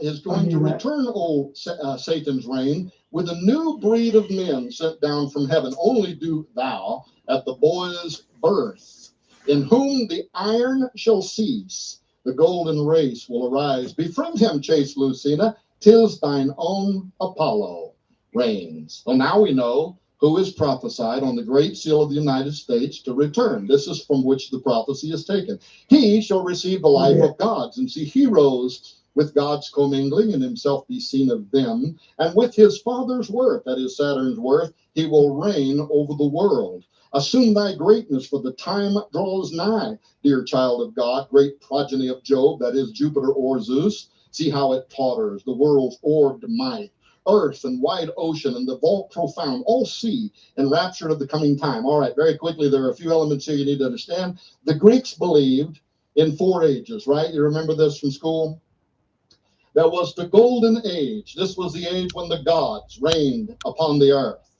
Is going to return old Satan's reign with a new breed of men sent down from heaven. Only do thou at the boy's birth, in whom the iron shall cease, The golden race will arise. Befriend him, chaste Lucina, 'tis thine own Apollo reigns. Well, now we know who is prophesied on the great seal of the United States to return. This is from which the prophecy is taken. He shall receive the life of gods, and see heroes with God's commingling, and himself be seen of them. And with his father's worth, that is Saturn's worth, he will reign over the world. Assume thy greatness, for the time draws nigh, dear child of God, great progeny of Jove, that is Jupiter or Zeus. See how it totters, the world's orbed might. Earth and wide ocean and the vault profound, all see enraptured of the coming time. All right, very quickly, there are a few elements here you need to understand. The Greeks believed in 4 ages, right? You remember this from school? There was the golden age. This was the age when the gods reigned upon the earth.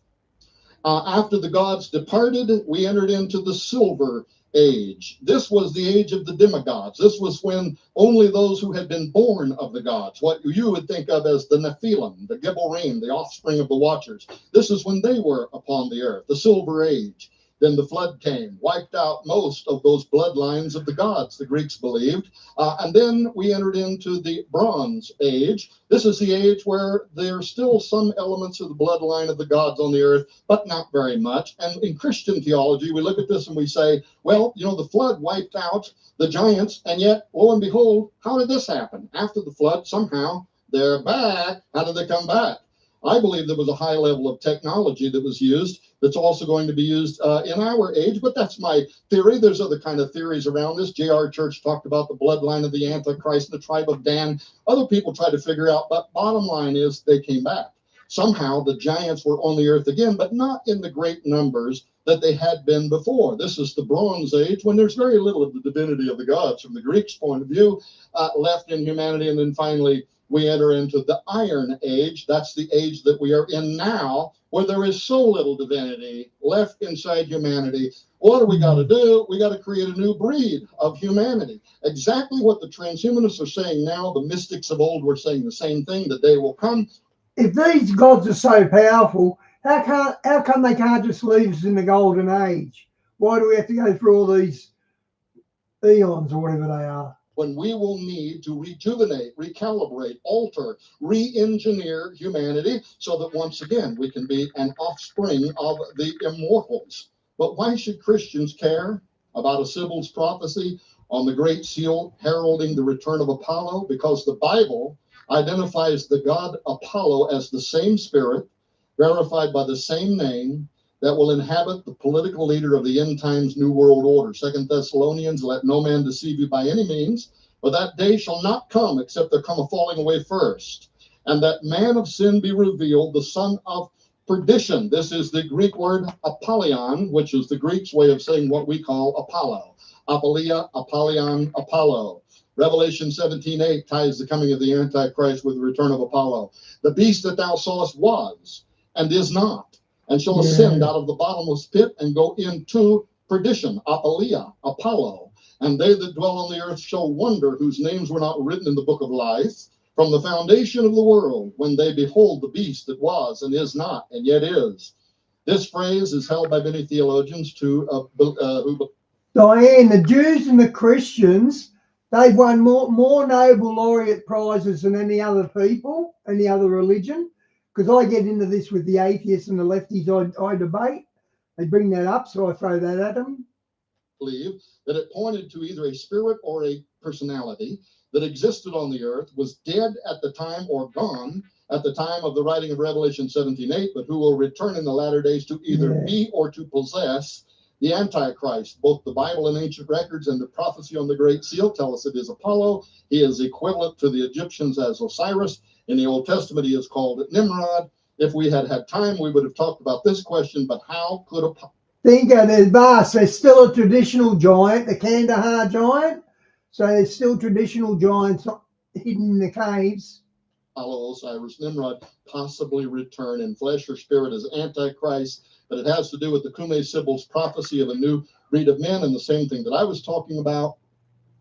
After the gods departed, we entered into the silver age. This was the age of the demigods. This was when only those who had been born of the gods, what you would think of as the Nephilim, the Gibborim, the offspring of the Watchers, this is when they were upon the earth, the silver age. Then the flood came, wiped out most of those bloodlines of the gods, the Greeks believed. And then we entered into the Bronze Age. This is the age where there are still some elements of the bloodline of the gods on the earth, but not very much. And in Christian theology, we look at this and we say, well, you know, the flood wiped out the giants, and yet, lo and behold, how did this happen? After the flood, somehow they're back. How did they come back? I believe there was a high level of technology that was used that's also going to be used in our age, but that's my theory. There's other kind of theories around this. J.R. Church talked about the bloodline of the Antichrist and the tribe of Dan. Other people try to figure out, but bottom line is they came back. Somehow the giants were on the earth again, but not in the great numbers that they had been before. This is the Bronze Age, when there's very little of the divinity of the gods from the Greeks' point of view left in humanity. And then finally, we enter into the Iron Age. That's the age that we are in now, where there is so little divinity left inside humanity. What do we got to do? We got to create a new breed of humanity. Exactly what the transhumanists are saying now. The mystics of old were saying the same thing. The day will come.
If these gods are so powerful, how come they can't just leave us in the golden age? Why do we have to go through all these eons or whatever they are?
When we will need to rejuvenate, recalibrate, alter, re-engineer humanity so that once again we can be an offspring of the immortals. But why should Christians care about a Sibyl's prophecy on the Great Seal heralding the return of Apollo? Because the Bible identifies the god Apollo as the same spirit, verified by the same name, that will inhabit the political leader of the end times new world order. 2 Thessalonians, let no man deceive you by any means, for that day shall not come except there come a falling away first, and that man of sin be revealed, the son of perdition. This is the Greek word Apollyon, which is the Greek's way of saying what we call Apollo. Apollia, Apollyon, Apollo. Revelation 17:8 ties the coming of the Antichrist with the return of Apollo. The beast that thou sawest was and is not, and shall ascend out of the bottomless pit and go into perdition, Apollia, Apollo. And they that dwell on the earth shall wonder, whose names were not written in the book of life from the foundation of the world, when they behold the beast that was and is not and yet is. This phrase is held by many theologians to
Diane, the Jews and the Christians, they've won more Nobel laureate prizes than any other people, any other religion. Because I get into this with the atheists and the lefties I debate. They bring that up, so I throw that at them.
Believe that it pointed to either a spirit or a personality that existed on the earth, was dead at the time or gone at the time of the writing of Revelation 17:8, but who will return in the latter days to either be or to possess the Antichrist. Both the Bible and ancient records and the prophecy on the Great Seal tell us it is Apollo. He is equivalent to the Egyptians as Osiris. In the Old Testament, he is called Nimrod. If we had had time, we would have talked about this question, but how could Apollo...
Think of the vast. There's still a traditional giant, the Kandahar giant. So there's still traditional giants hidden in the caves.
Apollo, Osiris, Nimrod possibly return in flesh or spirit as Antichrist, but it has to do with the Cumae Sibyl's prophecy of a new breed of men, and the same thing that I was talking about.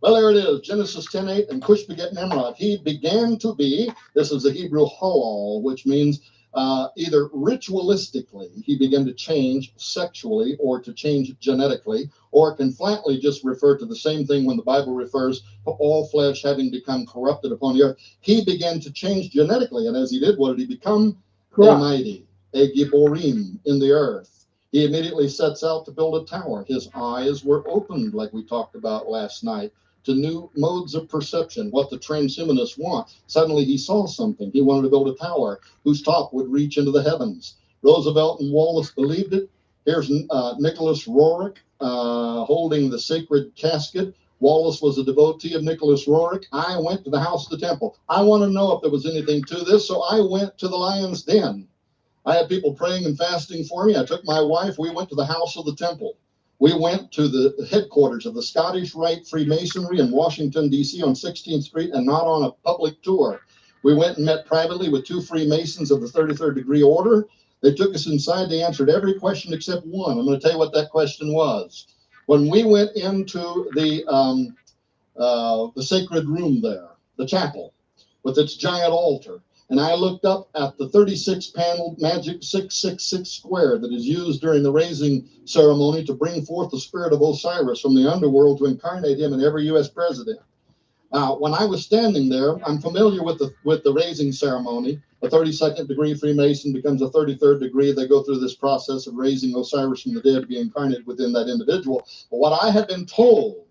Well, there it is, Genesis 10:8, and Cush begat Nimrod. He began to be, this is the Hebrew Halal, which means either ritualistically, he began to change sexually or to change genetically, or it can flatly just refer to the same thing when the Bible refers to all flesh having become corrupted upon the earth. He began to change genetically, and as he did, what did he become? A mighty, a Gibborim in the earth. He immediately sets out to build a tower. His eyes were opened, like we talked about last night, to new modes of perception, what the transhumanists want. Suddenly he saw something. He wanted to build a tower whose top would reach into the heavens. Roosevelt and Wallace believed it. Here's Nicholas Roerich holding the sacred casket. Wallace was a devotee of Nicholas Roerich. I went to the house of the temple. I want to know if there was anything to this, so I went to the lion's den. I had people praying and fasting for me. I took my wife. We went to the house of the temple. We went to the headquarters of the Scottish Rite Freemasonry in Washington, D.C. on 16th Street, and not on a public tour. We went and met privately with 2 Freemasons of the 33rd degree order. They took us inside. They answered every question except one. I'm going to tell you what that question was. When we went into the sacred room there, the chapel, with its giant altar, and I looked up at the 36-paneled magic 666 square that is used during the raising ceremony to bring forth the spirit of Osiris from the underworld to incarnate him in every U.S. president. When I was standing there, I'm familiar with the raising ceremony. A 32nd degree Freemason becomes a 33rd degree. They go through this process of raising Osiris from the dead to be incarnated within that individual. But what I had been told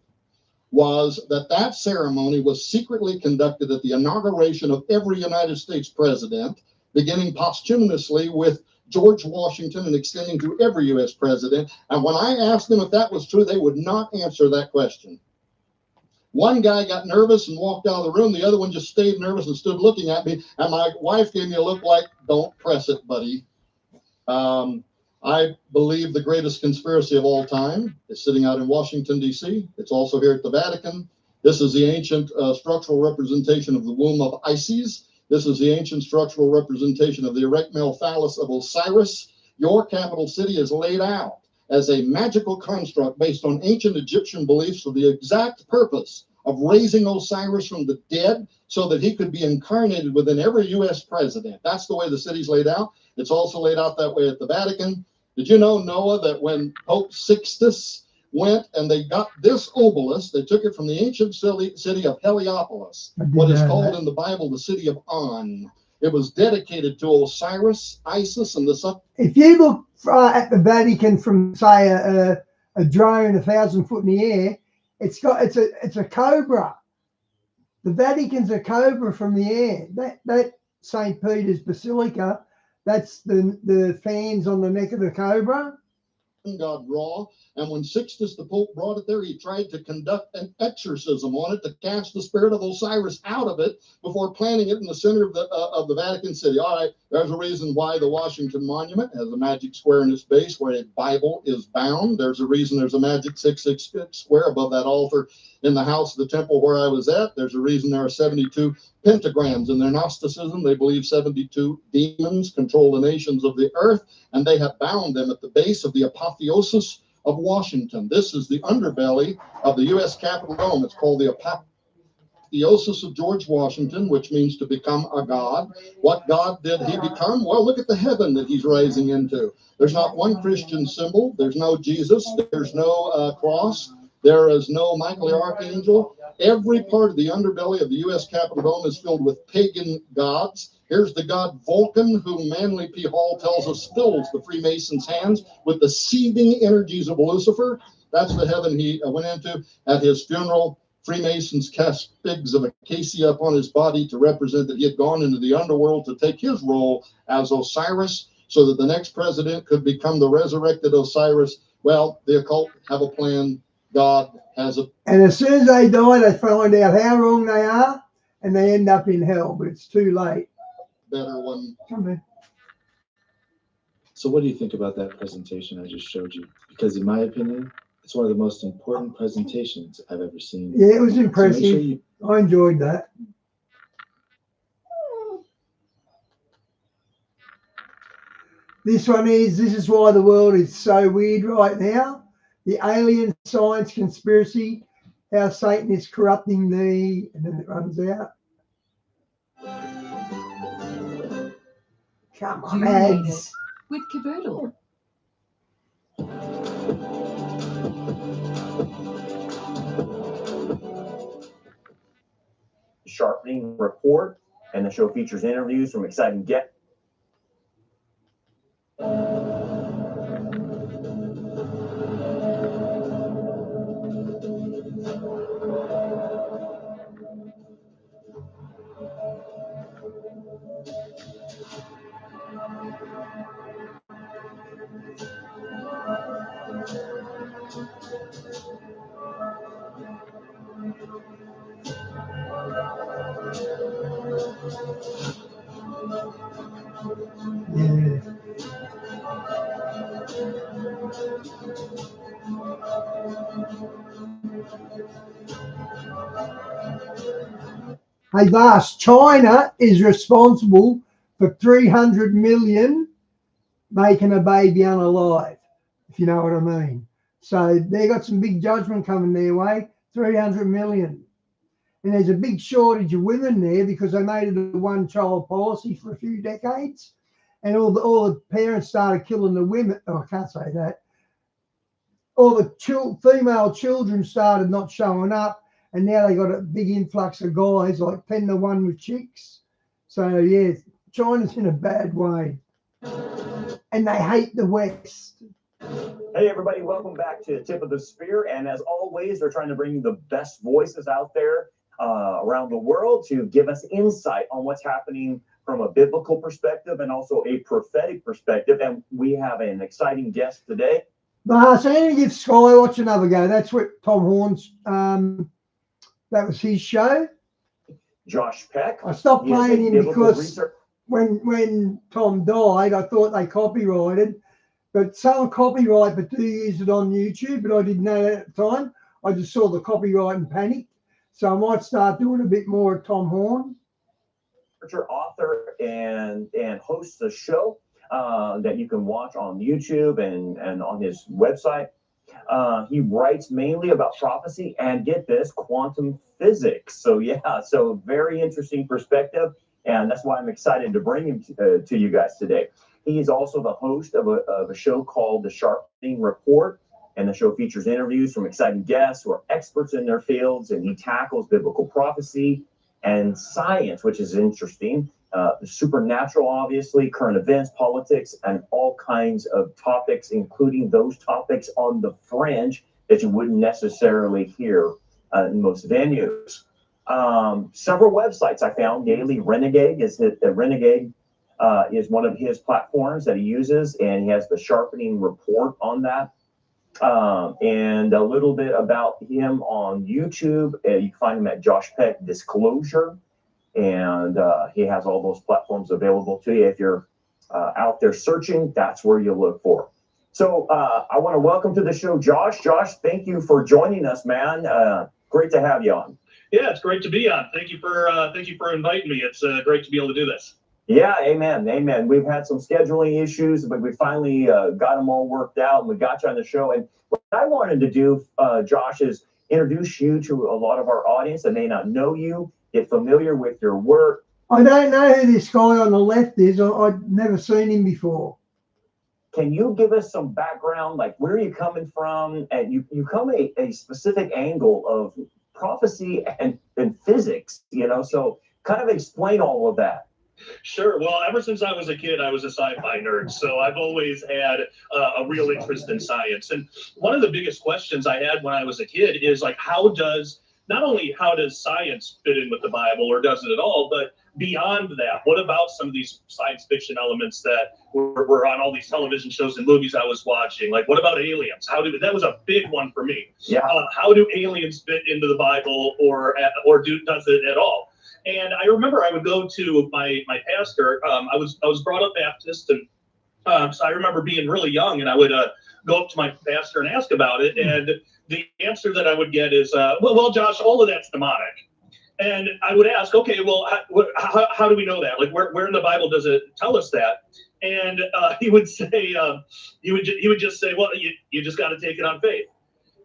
was that ceremony was secretly conducted at the inauguration of every United States president, beginning posthumously with George Washington and extending to every U.S. president. And when I asked them if that was true, they would not answer that question. One guy got nervous and walked out of the room. The other one just stayed nervous and stood looking at me. And my wife gave me a look like, "Don't press it, buddy." I believe the greatest conspiracy of all time is sitting out in Washington, D.C. It's also here at the Vatican. This is the ancient structural representation of the womb of Isis. This is the ancient structural representation of the erect male phallus of Osiris. Your capital city is laid out as a magical construct based on ancient Egyptian beliefs for the exact purpose of raising Osiris from the dead so that he could be incarnated within every U.S. president. That's the way the city's laid out. It's also laid out that way at the Vatican. Did you know, Noah, that when Pope Sixtus went and they got this obelisk, they took it from the ancient city of Heliopolis, what is called in the Bible the city of On. It was dedicated to Osiris, Isis, and the sun.
If you look at the Vatican from, say, a drone 1,000 foot in the air, it's a cobra. The Vatican's a cobra from the air. That St. Peter's Basilica, that's the fans on the neck of the cobra.
God raw, and when Sixtus the Pope brought it there, he tried to conduct an exorcism on it to cast the spirit of Osiris out of it before planting it in the center of the Vatican City. All right, there's a reason why the Washington Monument has a magic square in its base where a Bible is bound. There's a reason there's a magic 666 square above that altar in the house of the temple where I was at. There's a reason there are 72 pentagrams. In their Gnosticism, they believe 72 demons control the nations of the earth, and they have bound them at the base of the apotheosis of Washington. This is the underbelly of the U.S. Capitol dome. It's called the apotheosis of George Washington, which means to become a god. What god did he become? Well, look at the heaven that he's rising into. There's not one Christian symbol. There's no Jesus. There's no cross. There is no Michael the Archangel. Every part of the underbelly of the U.S. Capitol dome is filled with pagan gods. Here's the god Vulcan, whom Manly P. Hall tells us fills the Freemasons' hands with the seething energies of Lucifer. That's the heaven he went into. At his funeral, Freemasons cast figs of acacia upon his body to represent that he had gone into the underworld to take his role as Osiris so that the next president could become the resurrected Osiris. Well, the occult have a plan. God has a...
And as soon as they die, they find out how wrong they are, and they end up in hell, but it's too late.
Better one.
So what do you think about that presentation I just showed you? Because in my opinion, it's one of the most important presentations I've ever seen.
Yeah, it was impressive.
So make sure
I enjoyed that. This is why the world is so weird right now. The alien science conspiracy, how Satan is corrupting and then it runs out. Come
Do
on,
you need
ads.
it? With Cavoodle.
Sharpening Report, and the show features interviews from exciting guests.
Yeah. Hey, Vas, China is responsible for 300 million making a baby unalive, if you know what I mean. So they got some big judgment coming their way, 300 million. And there's a big shortage of women there because they made it a one-child policy for a few decades. And all the parents started killing the women. Oh, I can't say that. All the female children started not showing up. And now they got a big influx of guys, like 10-1 with chicks. So, yeah, China's in a bad way. And they hate the West.
Hey, everybody, welcome back to Tip of the Spear. And as always, we're trying to bring you the best voices out there around the world to give us insight on what's happening from a biblical perspective and also a prophetic perspective. And we have an exciting guest today.
So I'm going to give Skywatch another go. That's what Tom Horn's, that was his show.
Josh Peck.
I stopped playing him because when Tom died, I thought they copyrighted. But someone copyright, but do use it on YouTube, but I didn't know that at the time. I just saw the copyright and panicked. So I might start doing a bit more of Tom Horn.
Author and hosts a show that you can watch on YouTube and on his website. He writes mainly about prophecy and, get this, quantum physics. So yeah, so very interesting perspective, and that's why I'm excited to bring him to you guys today. He is also the host of a show called The Sharpening Report, and the show features interviews from exciting guests who are experts in their fields, and he tackles biblical prophecy and science, which is interesting. The supernatural, obviously, current events, politics, and all kinds of topics, including those topics on the fringe that you wouldn't necessarily hear in most venues. Several websites I found. Daily Renegade is one of his platforms that he uses, and he has the Sharpening Report on that. And a little bit about him on YouTube. You can find him at Josh Peck Disclosure, and he has all those platforms available to you. If you're out there searching, that's where you look for. So I want to welcome to the show Josh. Josh, thank you for joining us, man. Great to have you on.
Yeah, it's great to be on. Thank you for inviting me. It's great to be able to do this.
Yeah, amen, amen. We've had some scheduling issues, but we finally got them all worked out, and we got you on the show. And what I wanted to do, Josh, is introduce you to a lot of our audience that may not know you, get familiar with your work.
I don't know who this guy on the left is. I've never seen him before.
Can you give us some background, like where are you coming from? And you come a specific angle of prophecy and physics, so kind of explain all of that.
Sure. Well, ever since I was a kid, I was a sci-fi nerd. So I've always had a real interest in science. And one of the biggest questions I had when I was a kid is like, not only how does science fit in with the Bible, or does it at all, but beyond that, what about some of these science fiction elements that were on all these television shows and movies I was watching? Like, what about aliens? That was a big one for me.
Yeah.
How do aliens fit into the Bible, or does it at all? And I remember I would go to my pastor. I was brought up Baptist, and so I remember being really young, and I would go up to my pastor and ask about it. And the answer that I would get is, well, Josh, all of that's demonic. And I would ask, okay, well, how do we know that? Like, where in the Bible does it tell us that? And he would say, he would just say, well, you just got to take it on faith.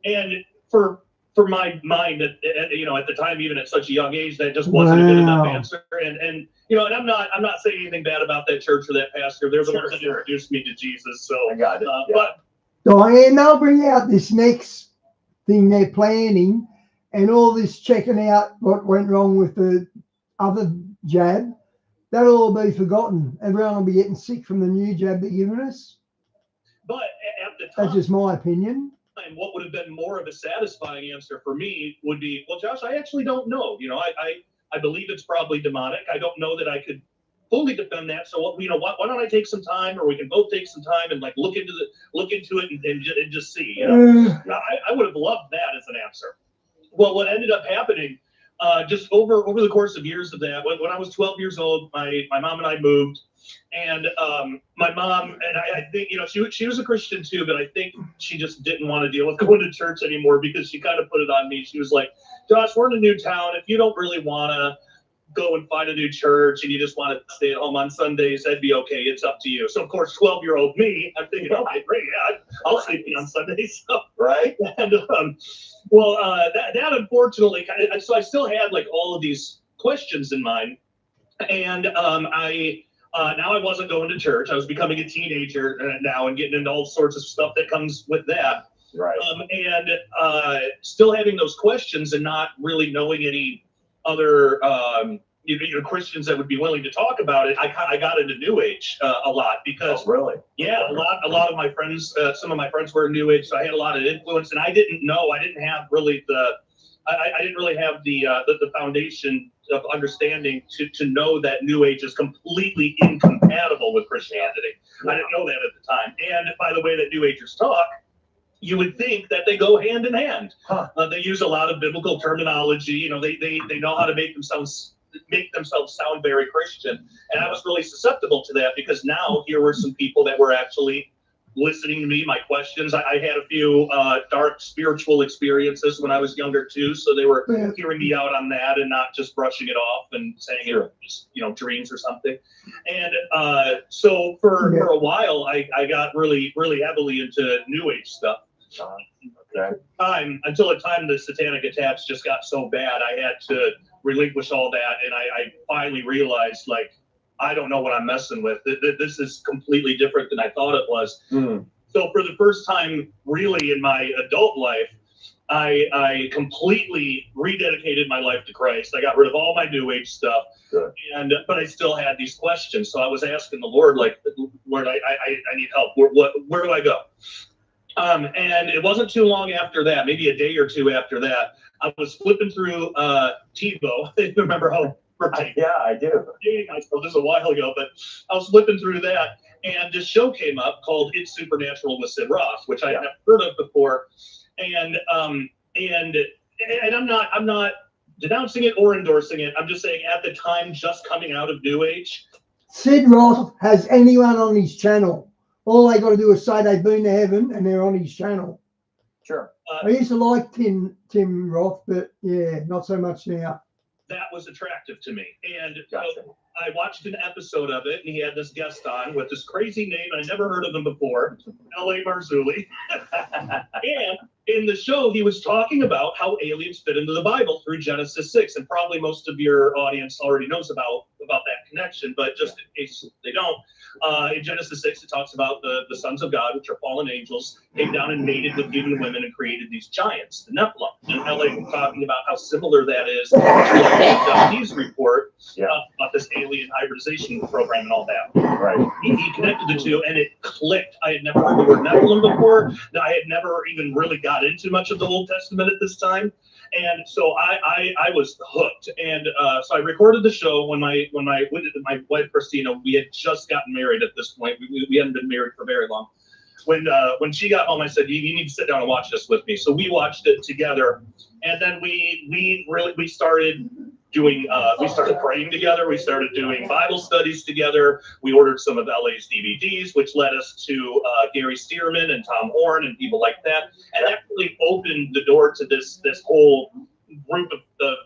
And for for my mind, at the time, even at such a young age, that just wasn't a good enough answer. And and I'm not saying anything bad about that church or that pastor. They're the ones that introduced me to Jesus. So
I got it.
But
Diane, they'll bring out this next thing they're planning, and all this checking out what went wrong with the other jab. That'll all be forgotten. Everyone will be getting sick from the new jab they're giving us.
But at the time,
That's just my opinion.
and what would have been more of a satisfying answer for me would be, well, Josh, I actually don't know. I believe it's probably demonic. I don't know that I could fully defend that. So why don't I take some time, or we can both take some time and like look into it and just see. I would have loved that as an answer. Well, what ended up happening, just over the course of years of that, when I was 12 years old, my mom and I moved. And my mom, and I think, she was a Christian too, but I think she just didn't want to deal with going to church anymore, because she kind of put it on me. She was like, Josh, we're in a new town. If you don't really want to go and find a new church and you just want to stay at home on Sundays, that'd be okay. It's up to you. So, of course, 12-year-old me, I'm thinking, okay, great, yeah, I'll sleep in on Sundays. So,
right?
And, that unfortunately, so I still had like all of these questions in mind. And now I wasn't going to church. I was becoming a teenager now and getting into all sorts of stuff that comes with that.
Right.
And still having those questions and not really knowing any other Christians that would be willing to talk about it. I got into New Age a lot because
really,
yeah, a lot of my friends, some of my friends were in New Age, so I had a lot of influence, and I didn't have really I didn't really have the foundation of understanding to know that New Age is completely incompatible with Christianity. I didn't know that at the time. And by the way that New Agers talk, you would think that they go hand in hand. They use a lot of biblical terminology. They know how to make themselves sound very Christian. And I was really susceptible to that, because now here were some people that were actually listening to me, my questions. I had a few dark spiritual experiences when I was younger too, so they were hearing me out on that and not just brushing it off and saying it was just, dreams or something. And so for a while, I got really, really heavily into New Age stuff. Until the time the satanic attacks just got so bad, I had to relinquish all that, and I finally realized, like, I don't know what I'm messing with. This is completely different than I thought it was. So for the first time, really, in my adult life, I completely rededicated my life to Christ. I got rid of all my New Age stuff, but I still had these questions. So I was asking the Lord, like, Lord, I need help. Where do I go? And it wasn't too long after that, maybe a day or two after that, I was flipping through TiVo. I remember how.
Yeah, I do.
This was a while ago, but I was flipping through that, and this show came up called It's Supernatural with Sid Roth, which I had never heard of before. And I'm not denouncing it or endorsing it. I'm just saying, at the time, just coming out of New Age,
Sid Roth has anyone on his channel. All they got to do is say they've been to heaven and they're on his channel.
Sure.
I used to like Tim Roth, but yeah, not so much now.
That was attractive to me. And I watched an episode of it, and he had this guest on with this crazy name, and I never heard of him before, L.A. Marzulli. And in the show, he was talking about how aliens fit into the Bible through Genesis 6, and probably most of your audience already knows about that connection, but just in case they don't, in Genesis 6, it talks about the sons of God, which are fallen angels, came down and mated with human women and created these giants, the Nephilim. And L.A. was talking about how similar that is to Duffy's report about this alien hybridization program and all that.
Right.
He connected the two, and it clicked. I had never heard the word Nephilim before. I had never even really got into much of the Old Testament at this time. And so I was hooked. And so I recorded the show when my wife, Christina, we had just gotten married at this point. We hadn't been married for very long. When she got home, I said, you need to sit down and watch this with me. So we watched it together. And then we started doing, we started praying together. We started doing Bible studies together. We ordered some of LA's DVDs, which led us to Gary Stearman and Tom Horn and people like that. And that really opened the door to this whole group of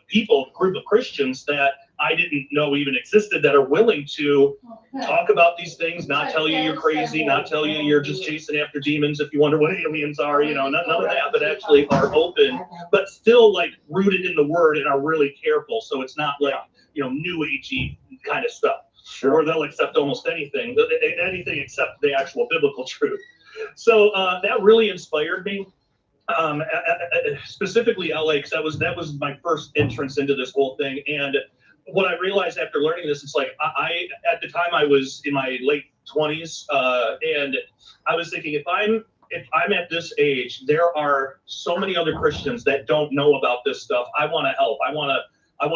people, group of Christians that I didn't know even existed, that are willing to talk about these things, not tell you you're crazy, not tell you you're just chasing after demons if you wonder what aliens are, you know, none of that, but actually are open, but still like rooted in the word and are really careful. So it's not like, you know, new agey kind of stuff.
Sure.
Or they'll accept almost anything except the actual biblical truth. So that really inspired me. Specifically LA, because that was my first entrance into this whole thing. And what I realized after learning this, it's like I at the time I was in my late 20s, and I was thinking if I'm at this age, there are so many other Christians that don't know about this stuff. I want to help. I want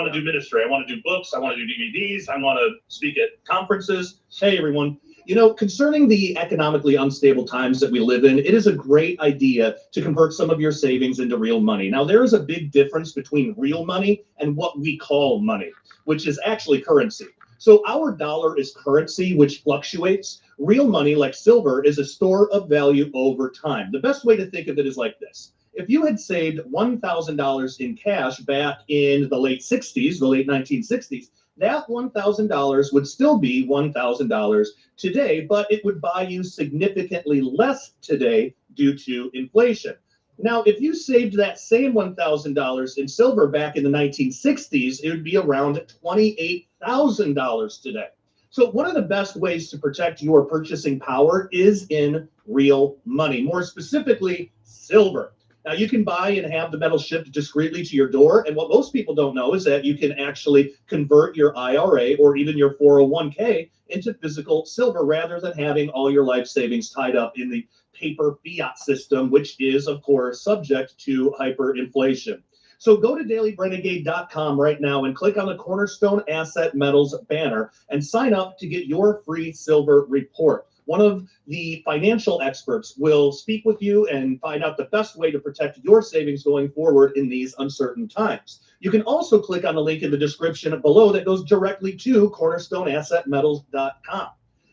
to do ministry. I want to do books. I want to do DVDs. I want to speak at conferences. Hey, everyone. You know, concerning the economically unstable times that we live in, it is a great idea to convert some of your savings into real money. Now, there is a big difference between real money and what we call money, which is actually currency. So our dollar is currency, which fluctuates. Real money, like silver, is a store of value over time. The best way to think of it is like this. If you had saved $1,000 in cash back in the late 60s, the late 1960s, that $1,000 would still be $1,000 today, but it would buy you significantly less today due to inflation. Now, if you saved that same $1,000 in silver back in the 1960s, it would be around $28,000 today. So one of the best ways to protect your purchasing power is in real money, more specifically, silver. Now, you can buy and have the metal shipped discreetly to your door. And what most people don't know is that you can actually convert your IRA or even your 401k into physical silver rather than having all your life savings tied up in the paper fiat system, which is, of course, subject to hyperinflation. So go to dailyrenegade.com right now and click on the Cornerstone Asset Metals banner and sign up to get your free silver report. One of the financial experts will speak with you and find out the best way to protect your savings going forward in these uncertain times. You can also click on the link in the description below that goes directly to cornerstoneassetmetals.com.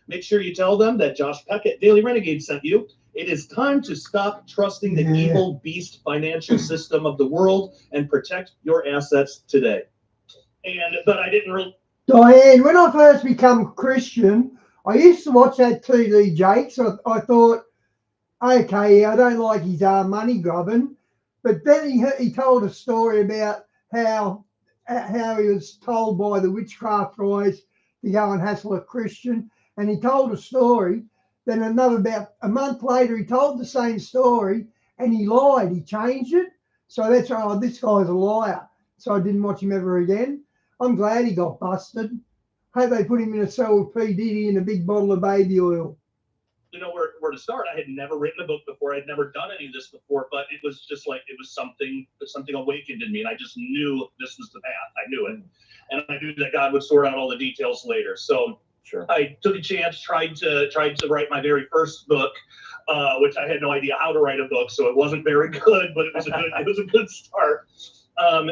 Make sure you tell them that Josh Peck at Daily Renegade sent you. It is time to stop trusting the evil beast financial system of the world and protect your assets today. But I didn't really...
Diane, when I first become Christian, I used to watch that TD Jakes. I thought, okay, I don't like his money grubbing. But then he told a story about how he was told by the witchcraft guys to go and hassle a Christian. And he told a story. Then about a month later, he told the same story and he lied. He changed it. So that's why this guy's a liar. So I didn't watch him ever again. I'm glad he got busted. Hope they put him in a cell with P. Diddy and a big bottle of baby oil.
You know where to start. I had never written a book before. I'd never done any of this before, but it was just like it was something awakened in me, and I just knew this was the path. I knew it, and I knew that God would sort out all the details later. So
sure.
I took a chance, tried to write my very first book, which I had no idea how to write a book, so it wasn't very good, but it was a good start.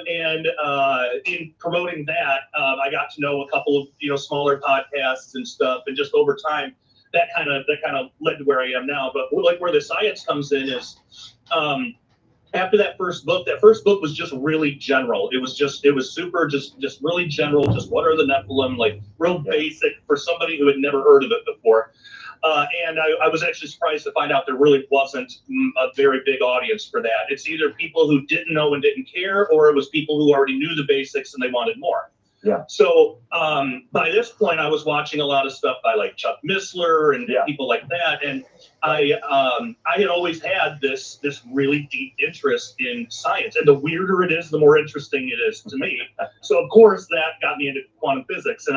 In promoting that, I got to know a couple of smaller podcasts and stuff, and just over time, that kind of led to where I am now. But like where the science comes in is, after that first book was just really general. It was super just really general. Just what are the Nephilim, like real basic for somebody who had never heard of it before. And I was actually surprised to find out there really wasn't a very big audience for that. It's either people who didn't know and didn't care, or it was people who already knew the basics and they wanted more.
Yeah.
So by this point, I was watching a lot of stuff by like Chuck Missler and people like that, and I had always had this really deep interest in science, and the weirder it is, the more interesting it is to me. So of course that got me into quantum physics, and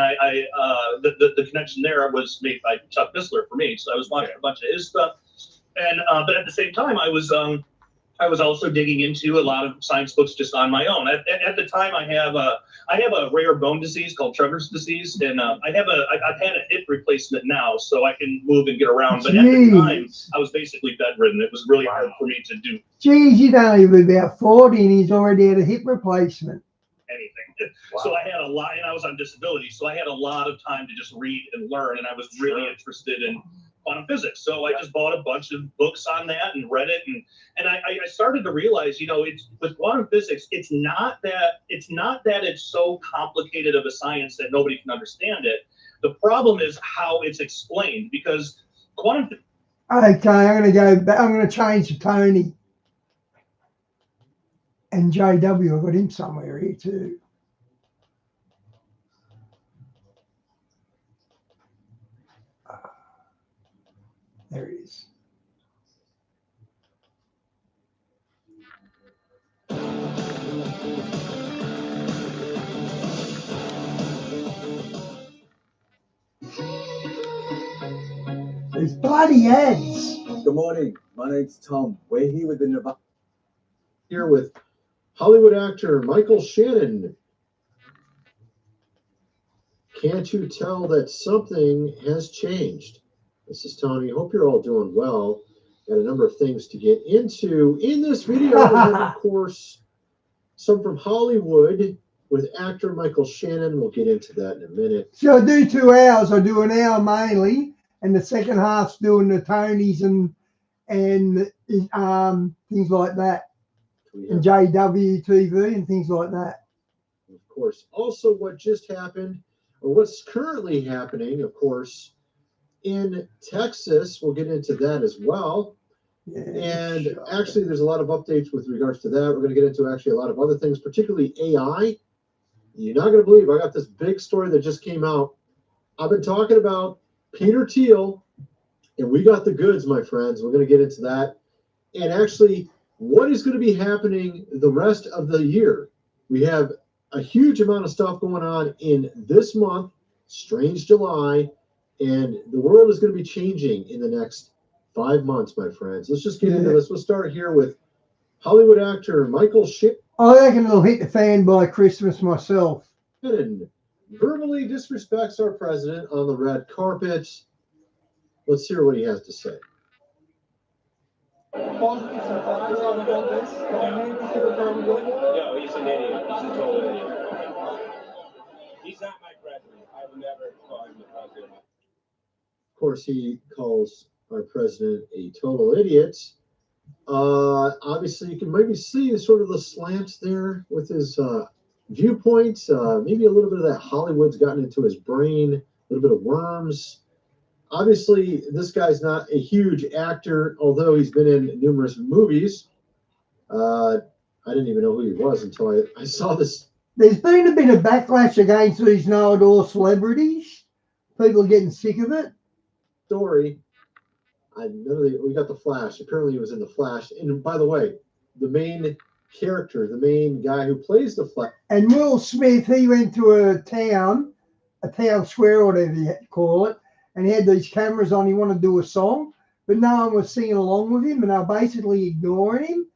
the connection there was made by Chuck Missler for me. So I was watching a bunch of his stuff, and but at the same time I was also digging into a lot of science books just on my own. At the time, I have a rare bone disease called Trevor's disease, and I've had a hip replacement now, so I can move and get around. But at the time, I was basically bedridden. It was really hard for me to do
Geez, you'd only be about 40 and he's already had a hip replacement.
anything. So I had a lot, and I was on disability, so I had a lot of time to just read and learn, and I was really interested in quantum physics. So I just bought a bunch of books on that and read it, and I started to realize, it's with quantum physics, it's not that it's so complicated of a science that nobody can understand it, The problem is how it's explained, because quantum.
Okay, I'm going to go back. I'm going to change to Tony and JW. I've got him somewhere here too. There he is. There's bloody ads.
Good morning. My name's Tom. We're here with the Nevada. Here with Hollywood actor Michael Shannon. Can't you tell that something has changed? This is Tony. Hope you're all doing well. Got a number of things to get into in this video. We have, of course, some from Hollywood with actor Michael Shannon. We'll get into that in a minute.
So I do 2 hours. I do an hour mainly, and the second half's doing the Tonys and things like that, and JW TV and things like that.
Of course. Also, what just happened, or what's currently happening, of course, in Texas. We'll get into that as well.
Yeah,
and
sure.
Actually, there's a lot of updates with regards to that. We're going to get into actually a lot of other things, particularly AI. You're not going to believe I got this big story that just came out. I've been talking about Peter Thiel, and we got the goods, my friends. We're going to get into that. And actually, what is going to be happening the rest of the year? We have a huge amount of stuff going on in this month, Strange July, and the world is going to be changing in the next 5 months, my friends. Let's just get into this. We'll start here with Hollywood actor Michael Shannon.
I reckon it'll hit the fan by Christmas myself.
Verbally disrespects our president on the red carpet. Let's hear what he has to say.
No, he's an idiot. He's a total idiot. He's not my president. I would never call him the president.
Of course, he calls our president a total idiot. Obviously, you can maybe see sort of the slants there with his viewpoints. Maybe a little bit of that Hollywood's gotten into his brain, a little bit of worms. Obviously, this guy's not a huge actor, although he's been in numerous movies. I didn't even know who he was until I saw this.
There's been a bit of backlash against these know-it-all celebrities. People are getting sick of it.
Story. We got the Flash. Apparently, he was in the Flash. And by the way, the main character, the main guy who plays the Flash.
And Will Smith, he went to a town square, or whatever you call it, and he had these cameras on. He wanted to do a song, but no one was singing along with him, and they were basically ignoring him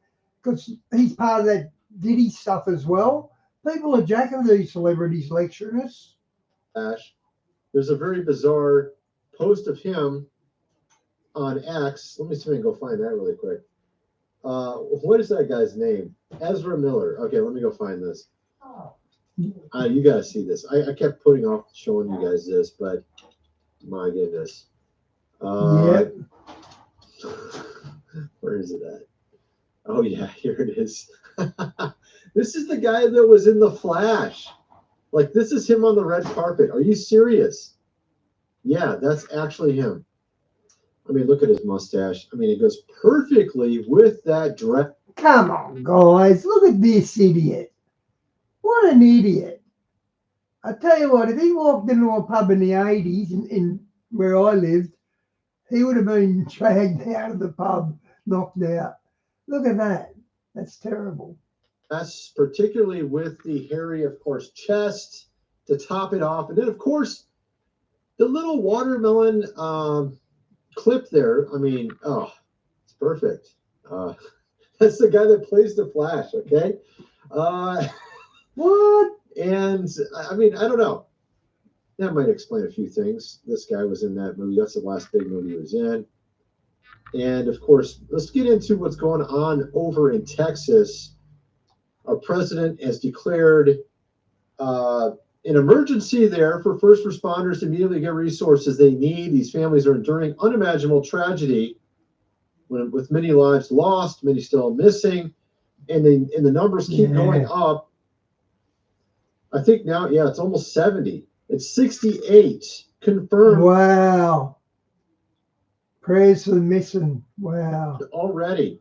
because he's part of that Diddy stuff as well. People are jacking these celebrities lecturing us.
There's a very bizarre post of him on X. Let me see if I can go find that really quick. What is that guy's name? Ezra Miller. Okay, let me go find this. You guys see this. I kept putting off showing you guys this, but my goodness.
Yep.
Where is it at? Oh, yeah, here it is. This is the guy that was in The Flash. Like, this is him on the red carpet. Are you serious? Yeah, that's actually him. I mean, look at his mustache. I mean, it goes perfectly with that dress.
Come on, guys. Look at this idiot. What an idiot. I tell you what, if he walked into a pub in the 80s in where I lived, he would have been dragged out of the pub, knocked out. Look at that. That's terrible.
That's particularly with the hairy, of course, chest to top it off. And then, of course, the little watermelon clip there. I mean, oh, it's perfect. That's the guy that plays the Flash, okay? What? And, I mean, I don't know. That might explain a few things. This guy was in that movie. That's the last big movie he was in. And, of course, let's get into what's going on over in Texas. Our president has declared an emergency there for first responders to immediately get resources they need. These families are enduring unimaginable tragedy with many lives lost, many still missing, and the numbers keep going up. I think now, yeah, it's almost 70 It's 68 confirmed.
Wow. Prayers for the missing. Wow.
Already.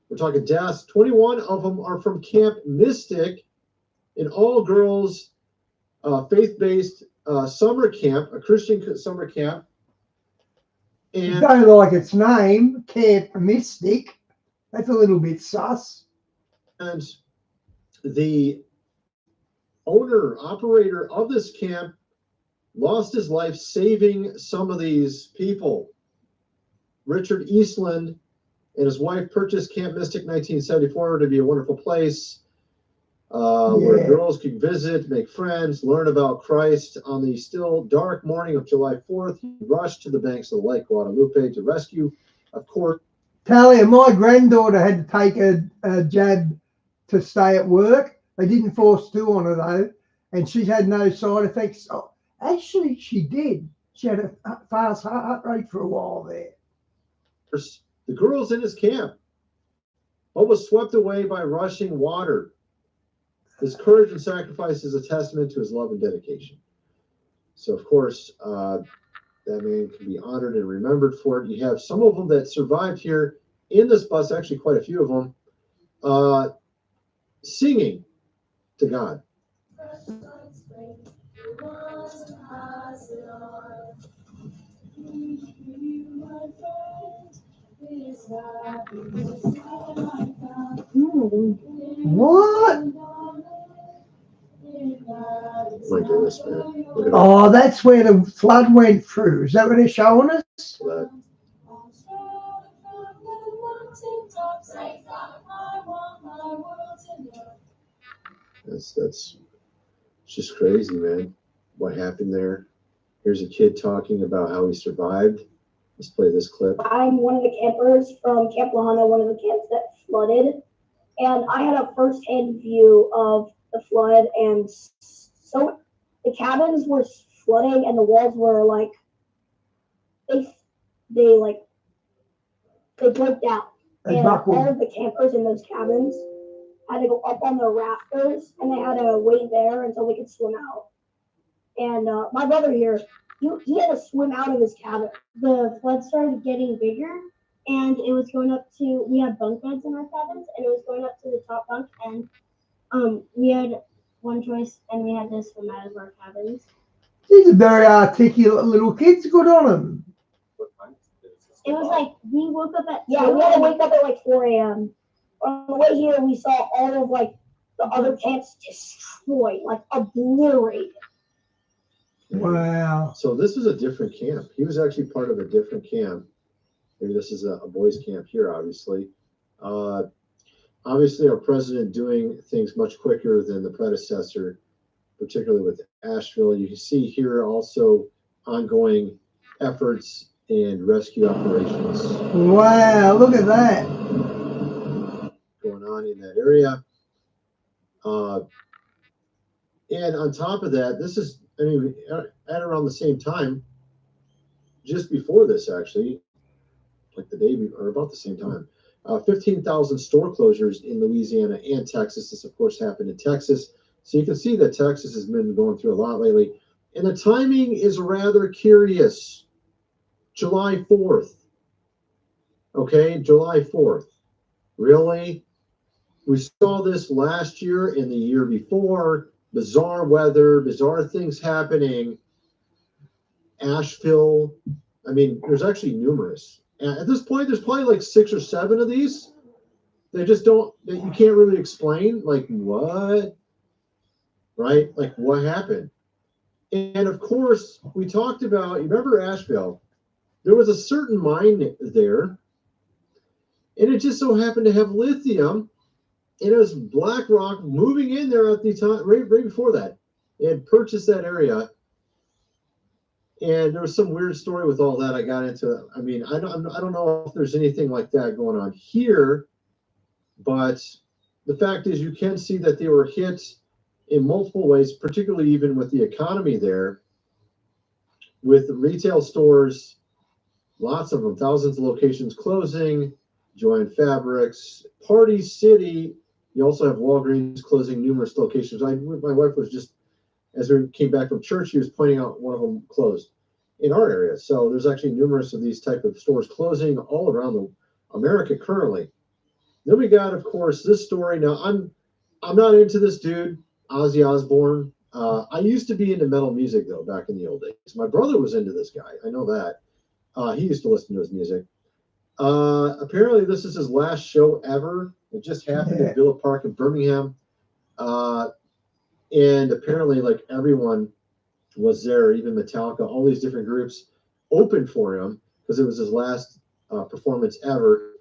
We're talking deaths. 21 of them are from Camp Mystic, an all-girls faith-based summer camp, a Christian summer camp.
I don't like its name, Camp Mystic. That's a little bit sus.
And the owner, operator of this camp lost his life saving some of these people. Richard Eastland and his wife purchased Camp Mystic 1974 to be a wonderful place where girls could visit, make friends, learn about Christ. On the still dark morning of July 4th, he rushed to the banks of Lake Guadalupe to rescue, of course.
Talia, my granddaughter had to take a jab to stay at work. They didn't force two on her though, and she had no side effects. Oh, actually, she did. She had a fast heart rate for a while there.
The girls in his camp, but was swept away by rushing water. His courage and sacrifice is a testament to his love and dedication. So, of course, that man can be honored and remembered for it. You have some of them that survived here in this bus, actually quite a few of them, singing to God.
What?
My goodness, man. Look at
Oh, that's where the flood went through. Is that what they're showing us?
that. That's just crazy, man. What happened there? Here's a kid talking about how he survived. Let's play this clip.
I'm one of the campers from Camp Lahana, one of the camps that flooded, and I had a first-hand view of the flood. And so the cabins were flooding, and the walls were like they broke down, and all of the campers in those cabins had to go up on the rafters, and they had to wait there until they could swim out. And my brother here, he had to swim out of his cabin.
The flood started getting bigger, and it was going up to, we had bunk beds in our cabins, and it was going up to the top bunk, and we had one choice, and we had to swim out of our cabins.
These are very articulate little kids. Good on them.
It was like, we woke up at
we had to wake up at like 4 a.m. On the way here, we saw all of like the other camps destroyed, like obliterated.
Wow.
So this is a different camp. He was actually part of a different camp. Maybe this is a boys' camp here, obviously. Obviously, our president doing things much quicker than the predecessor, particularly with Asheville. You can see here also ongoing efforts and rescue operations.
Wow, look at that.
Going on in that area. And on top of that, this is, I mean, at around the same time, just before this actually, like the day or about the same time, 15,000 store closures in Louisiana and Texas. This, of course, happened in Texas. So you can see that Texas has been going through a lot lately. And the timing is rather curious. July 4th. Okay, July 4th. Really? We saw this last year and the year before. Bizarre weather, bizarre things happening. Asheville. I mean, there's actually numerous. And at this point, there's probably like 6 or 7 of these. They just don't, that you can't really explain. Like, what? Right? Like, what happened? And of course, we talked about, you remember Asheville? There was a certain mine there, and it just so happened to have lithium. And it was BlackRock moving in there at the time, right before that. They had purchased that area. And there was some weird story with all that I got into. I mean, I don't know if there's anything like that going on here, but the fact is you can see that they were hit in multiple ways, particularly even with the economy there, with retail stores, lots of them, thousands of locations closing, Joann Fabrics, Party City. You also have Walgreens closing numerous locations. My wife was just as we came back from church, he was pointing out one of them closed in our area. So there's actually numerous of these type of stores closing all around America currently. Then we got, of course, this story. Now, I'm not into this dude, Ozzy Osbourne. I used to be into metal music, though, back in the old days. My brother was into this guy. I know that. He used to listen to his music. Apparently, this is his last show ever. It just happened at Villa Park in Birmingham. And apparently, like, everyone was there, even Metallica, all these different groups opened for him because it was his last performance ever.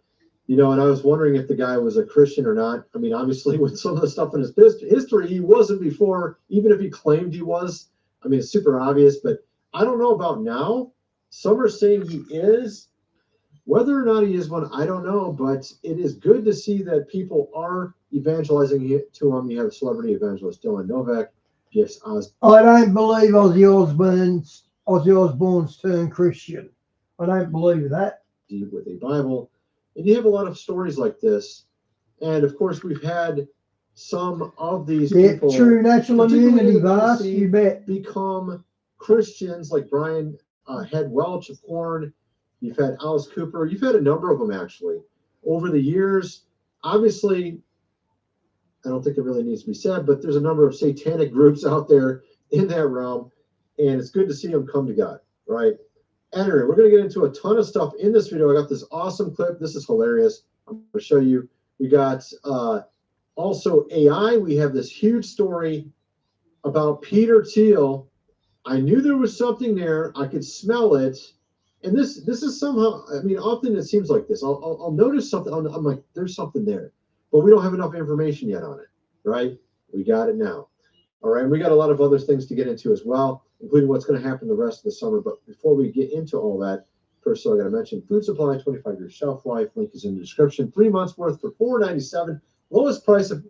You know, and I was wondering if the guy was a Christian or not. I mean, obviously, with some of the stuff in his history, he wasn't before, even if he claimed he was. I mean, it's super obvious, but I don't know about now. Some are saying he is. Whether or not he is one, I don't know, but it is good to see that people are evangelizing to him. You have celebrity evangelist Dylan Novak, Gifts Osborne.
I don't believe Ozzy Osbourne's turned Christian. I don't believe that.
With a Bible. And you have a lot of stories like this. And of course, we've had some of these people.
True natural immunity, Vas, you bet.
Become Christians like Brian Head Welch of Korn. You've had Alice Cooper. You've had a number of them, actually, over the years. Obviously, I don't think it really needs to be said, but there's a number of satanic groups out there in that realm. And it's good to see them come to God, right? Anyway, we're going to get into a ton of stuff in this video. I got this awesome clip. This is hilarious. I'm going to show you. We got also AI. We have this huge story about Peter Thiel. I knew there was something there. I could smell it. And this is somehow, I mean, often it seems like this. I'll notice something. I'm like, there's something there. But we don't have enough information yet on it, right? We got it now. All right. And we got a lot of other things to get into as well, including what's going to happen the rest of the summer. But before we get into all that, first, I got to mention Food Supply, 25-year shelf life. Link is in the description. 3 months worth for $4.97. Lowest price of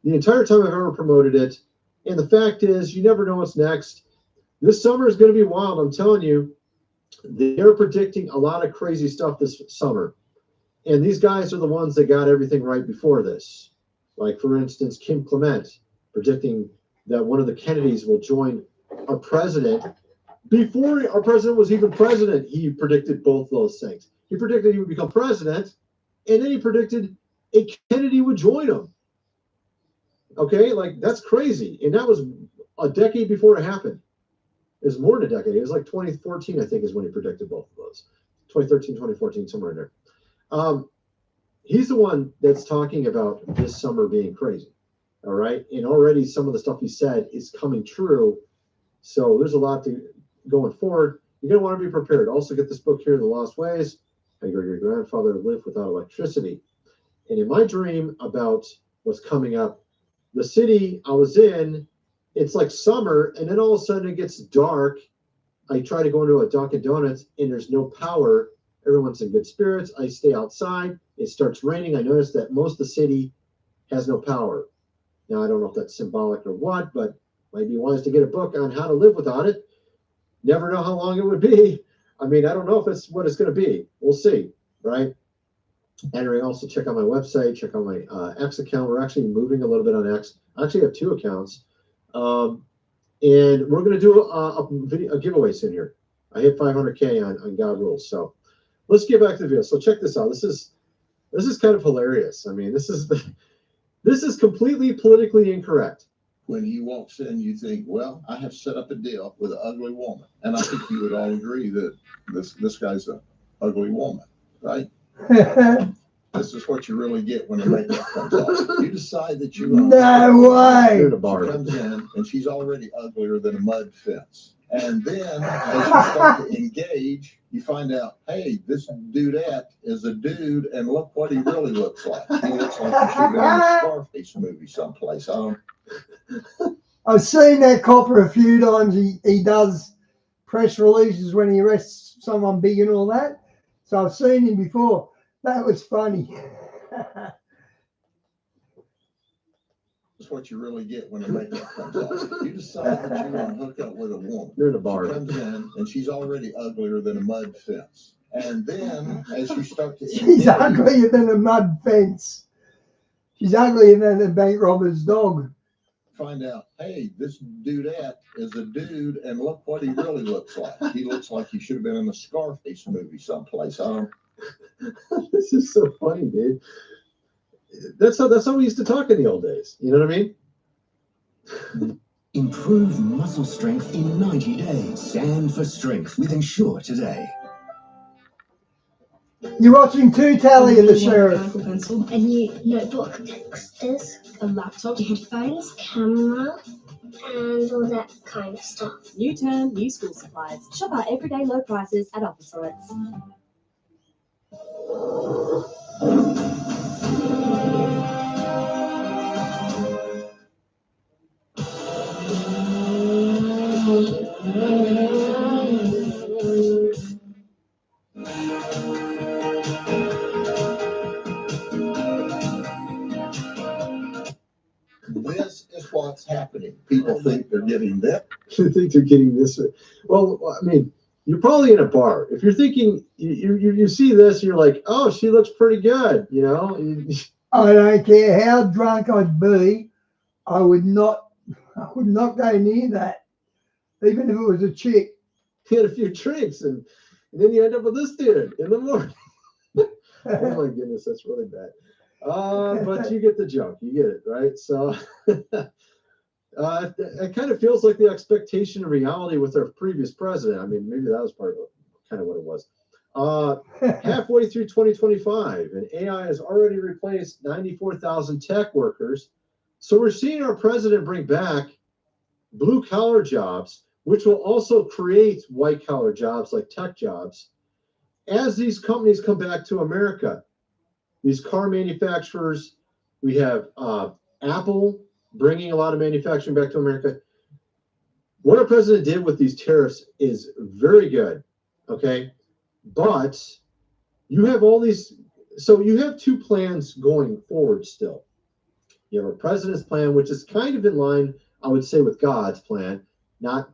the entire time I've ever promoted it. And the fact is, you never know what's next. This summer is going to be wild. I'm telling you, they're predicting a lot of crazy stuff this summer. And these guys are the ones that got everything right before this. Like, for instance, Kim Clement predicting that one of the Kennedys will join our president. Before our president was even president, he predicted both those things. He predicted he would become president, and then he predicted a Kennedy would join him. Okay, like, that's crazy. And that was a decade before it happened. It was more than a decade. It was like 2014, I think, is when he predicted both of those. 2013, 2014, somewhere in there. He's the one that's talking about this summer being crazy. All right. And already some of the stuff he said is coming true. So there's a lot going forward. You're going to want to be prepared. Also get this book here, The Lost Ways, How Your Grandfather Lived Without Electricity. And in my dream about what's coming up, the city I was in, it's like summer, and then all of a sudden it gets dark. I try to go into a Dunkin' Donuts, and there's no power. Everyone's in good spirits. I stay outside. It starts raining. I notice that most of the city has no power. Now, I don't know if that's symbolic or what, but might be wise to get a book on how to live without it. Never know how long it would be. I mean, I don't know if it's what it's going to be. We'll see, right? And also check out my website, check out my X account. We're actually moving a little bit on X. I actually have 2 accounts. And we're going to do a giveaway soon here. I hit 500K on God Rules. So let's get back to the video. So check this out. This is kind of hilarious. I mean, this is completely politically incorrect.
When he walks in, you think, well, I have set up a deal with an ugly woman. And I think you would all agree that this guy's an ugly woman, right? This is what you really get when the makeup comes off. You decide that you
no way.
She comes in and she's already uglier than a mud fence. And then as you start to engage, you find out, hey, this dudette is a dude, and look what he really looks like. He looks like he should be in a Scarface movie someplace.
I've seen that copper a few times. He does press releases when he arrests someone big and all that. So I've seen him before. That was funny.
That's what you really get when the makeup comes off. You decide that you want to hook up with a woman.
You're in a bar.
She comes in and she's already uglier than a mud fence. And then as you start to
she's uglier than a mud fence. She's uglier than a bank robber's dog.
find out, hey, this dudette is a dude, and look what he really looks like. He looks like he should have been in a Scarface movie someplace.
This is so funny, dude. That's how we used to talk in the old days. You know what I mean?
Improve muscle strength in 90 days. Stand for strength with Ensure today.
You're watching Two Tally and the Sheriff.
Pencil, a new notebook, texters, a laptop, headphones, camera, and all that kind of stuff.
New term, new school supplies. Shop our everyday low prices at Officeworks.
This is what's happening. People think they're getting that.
You think they're getting this? Well, I mean, you're probably in a bar. If you're thinking, you see this, you're like, oh, she looks pretty good, you know?
I don't care how drunk I'd be, I would not go near that, even if it was a chick.
You had a few drinks, and then you end up with this dude in the morning. Oh my goodness, that's really bad. But you get the joke. You get it, right? So it kind of feels like the expectation of reality with our previous president. I mean, maybe that was part of kind of what it was. Halfway through 2025, and AI has already replaced 94,000 tech workers. So we're seeing our president bring back blue-collar jobs, which will also create white-collar jobs like tech jobs as these companies come back to America. These car manufacturers, we have Apple bringing a lot of manufacturing back to America. What our president did with these tariffs is very good, okay? But you have all these, so you have two plans going forward still. You have a president's plan, which is kind of in line, I would say, with God's plan, not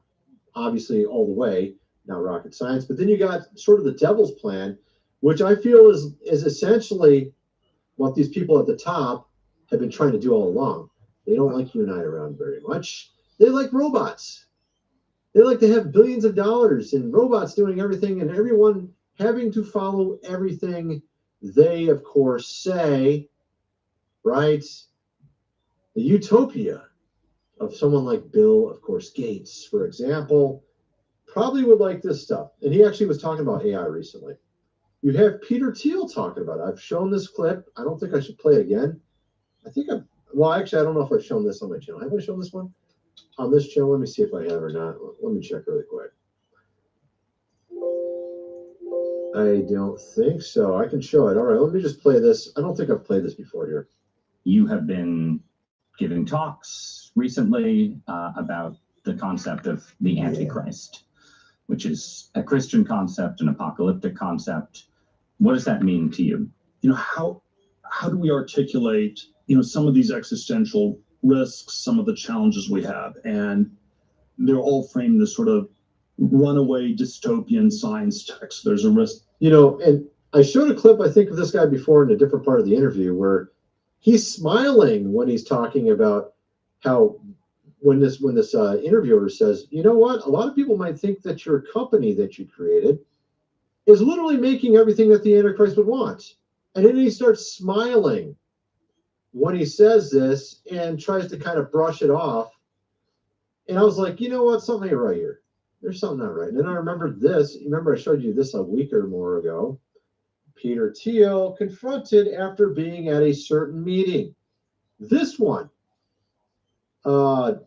obviously all the way, not rocket science, but then you got sort of the devil's plan, which I feel is essentially what these people at the top have been trying to do all along. They don't like you and I around very much. They like robots. They like to have billions of dollars and robots doing everything and everyone having to follow everything they, of course, say, right? The utopia of someone like Bill, of course, Gates, for example, probably would like this stuff. And he actually was talking about AI recently. You have Peter Thiel talking about it. I've shown this clip. I don't think I should play it again. I think well, actually, I don't know if I've shown this on my channel. Have I shown this one on this channel? Let me see if I have or not. Let me check really quick. I don't think so. I can show it. All right, let me just play this. I don't think I've played this before here.
You have been giving talks recently about the concept of the Antichrist, which is a Christian concept, an apocalyptic concept. What does that mean to you?
You know, how do we articulate, some of these existential risks, some of the challenges we have? And they're all framed as sort of runaway dystopian science text. There's a risk.
And I showed a clip, I think, of this guy before in a different part of the interview where he's smiling when he's talking about how when this interviewer says, you know what, a lot of people might think that your company that you created is literally making everything that the Antichrist would want. And then he starts smiling when he says this and tries to kind of brush it off. And I was like, you know what, something ain't right here. There's something not right. And then I remembered this. Remember I showed you this a week or more ago. Peter Thiel confronted after being at a certain meeting. This one. Build,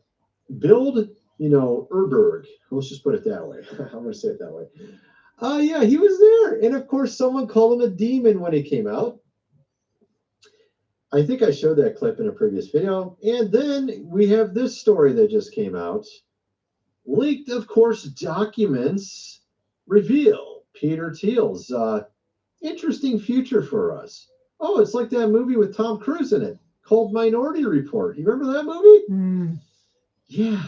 Erberg. Let's just put it that way. I'm going to say it that way. Yeah, he was there. And of course, someone called him a demon when he came out. I think I showed that clip in a previous video. And then we have this story that just came out. Leaked, of course, documents reveal Peter Thiel's interesting future for us. Oh, it's like that movie with Tom Cruise in it called Minority Report. You remember that movie? Yeah.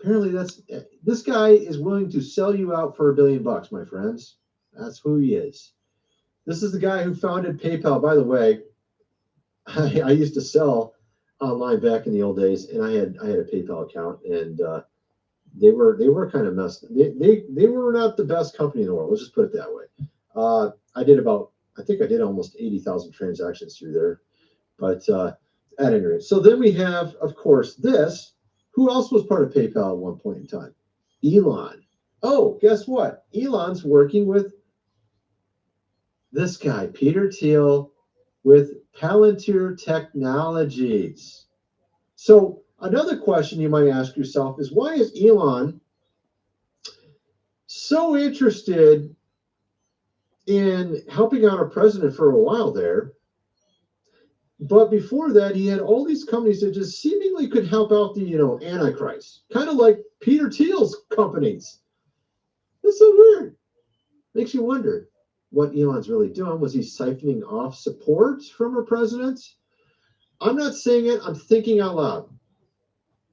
Apparently this guy is willing to sell you out for $1 billion, my friends. That's who he is. This is the guy who founded PayPal. By the way, I used to sell online back in the old days, and I had a PayPal account, and they were kind of messed. They were not the best company in the world. Let's just put it that way. I think I did almost 80,000 transactions through there, but at any rate. So then we have, of course, this. Who else was part of PayPal at one point in time? Elon. Oh, guess what? Elon's working with this guy, Peter Thiel, with Palantir Technologies. So another question you might ask yourself is, why is Elon so interested in helping out our president for a while there? But before that, he had all these companies that just seemingly could help out the, Antichrist, kind of like Peter Thiel's companies. That's so weird. Makes you wonder what Elon's really doing. Was he siphoning off support from our president? I'm not saying it. I'm thinking out loud.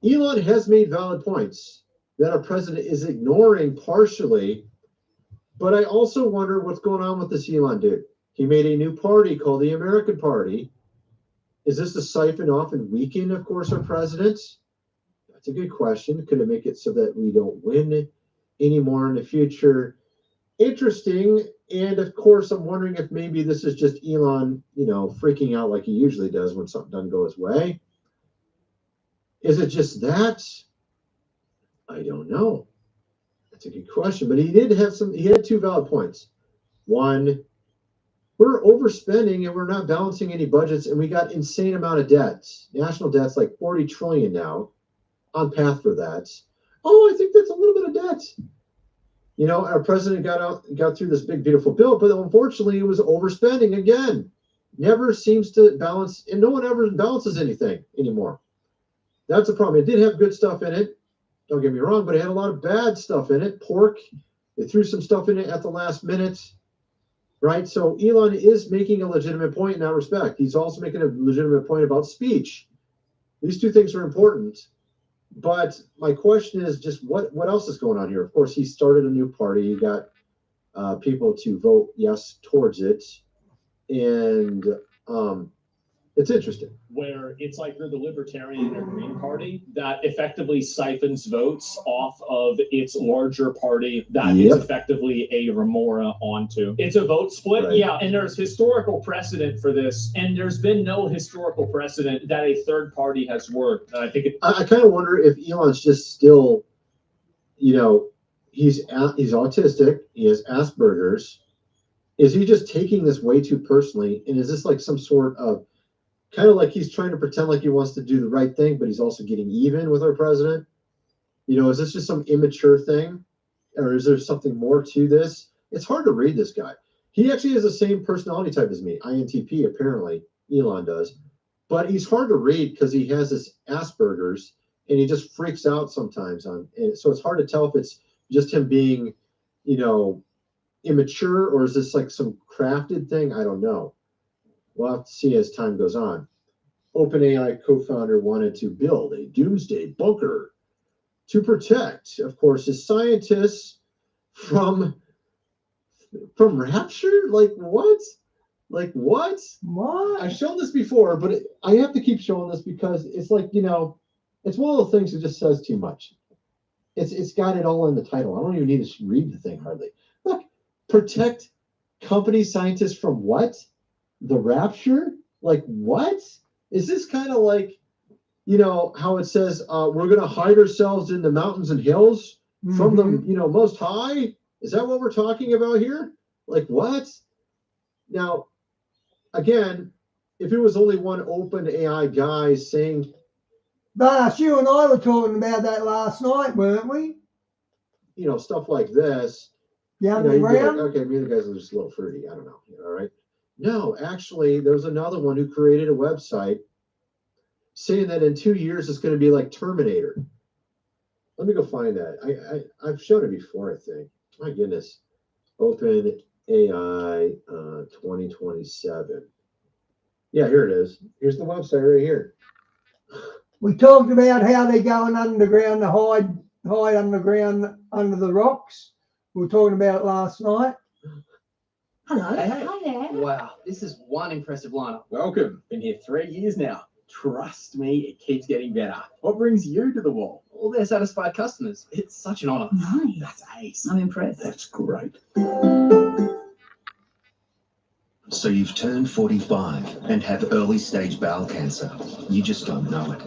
Elon has made valid points that our president is ignoring partially, but I also wonder what's going on with this Elon dude. He made a new party called the American Party. Is this to siphon off and weaken, of course, our president? That's a good question. Could it make it so that we don't win anymore in the future? Interesting. And of course, I'm wondering if maybe this is just Elon, freaking out like he usually does when something doesn't go his way. Is it just that? I don't know. That's a good question. But he had two valid points. One, we're overspending and we're not balancing any budgets, and we got insane amount of debts. National debt's like 40 trillion now, on path for that. Oh, I think that's a little bit of debt. Our president got through this big, beautiful bill, but unfortunately it was overspending again. Never seems to balance, and no one ever balances anything anymore. That's a problem. It did have good stuff in it. Don't get me wrong, but it had a lot of bad stuff in it. Pork, they threw some stuff in it at the last minute. Right? So Elon is making a legitimate point in that respect. He's also making a legitimate point about speech. These two things are important. But my question is just what else is going on here? Of course, he started a new party. He got people to vote yes towards it. And it's interesting.
Where it's like you're the Libertarian or Green Party that effectively siphons votes off of its larger party that is effectively a remora onto. It's a vote split. Right. Yeah, and there's historical precedent for this, and there's been no historical precedent that a third party has worked. And I think
I kind of wonder if Elon's just still, he's autistic, he has Asperger's. Is he just taking this way too personally? And is this like some sort of kind of like he's trying to pretend like he wants to do the right thing, but he's also getting even with our president? Is this just some immature thing? Or is there something more to this? It's hard to read this guy. He actually has the same personality type as me, INTP, apparently. Elon does. But he's hard to read because he has this Asperger's, and he just freaks out sometimes. So it's hard to tell if it's just him being, immature, or is this like some crafted thing? I don't know. We'll have to see as time goes on. OpenAI co-founder wanted to build a doomsday bunker to protect, of course, his scientists from rapture. Like what? Like what?
What?
I've shown this before, but I have to keep showing this because it's like, it's one of the things that just says too much. It's got it all in the title. I don't even need to read the thing hardly. Look, protect company scientists from what? The rapture? Like what? Is this kind of like, how it says we're going to hide ourselves in the mountains and hills from the, most high? Is that what we're talking about here? Like what? Now, again, if it was only one OpenAI guy saying,
Bas, you and I were talking about that last night, weren't we?
Stuff like this.
Yeah,
okay, maybe the guys are just a little fruity. I don't know. All right. No, actually, there's another one who created a website saying that in 2 years it's going to be like Terminator. Let me go find that. I've shown it before, I think. My goodness. OpenAI 2027. Yeah, here it is. Here's the website right here.
We talked about how they're going underground to hide underground under the rocks. We were talking about it last night.
Hello.
Hi there.
Wow, this is one impressive lineup.
Welcome.
Been here 3 years now. Trust me, it keeps getting better. What brings you to the wall? All their satisfied customers. It's such an honor.
Nice.
That's ace.
I'm impressed.
That's great.
So you've turned 45 and have early stage bowel cancer. You just don't know it.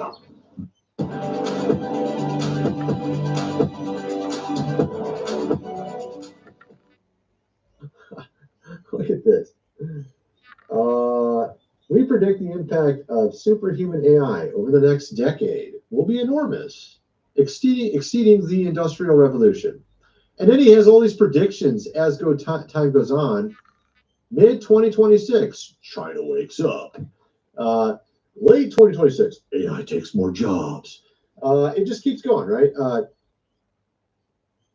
Look at this. We predict the impact of superhuman AI over the next decade will be enormous, exceeding the Industrial Revolution. And then he has all these predictions as time goes on. Mid-2026, China wakes up. Late 2026, AI takes more jobs. It just keeps going, right?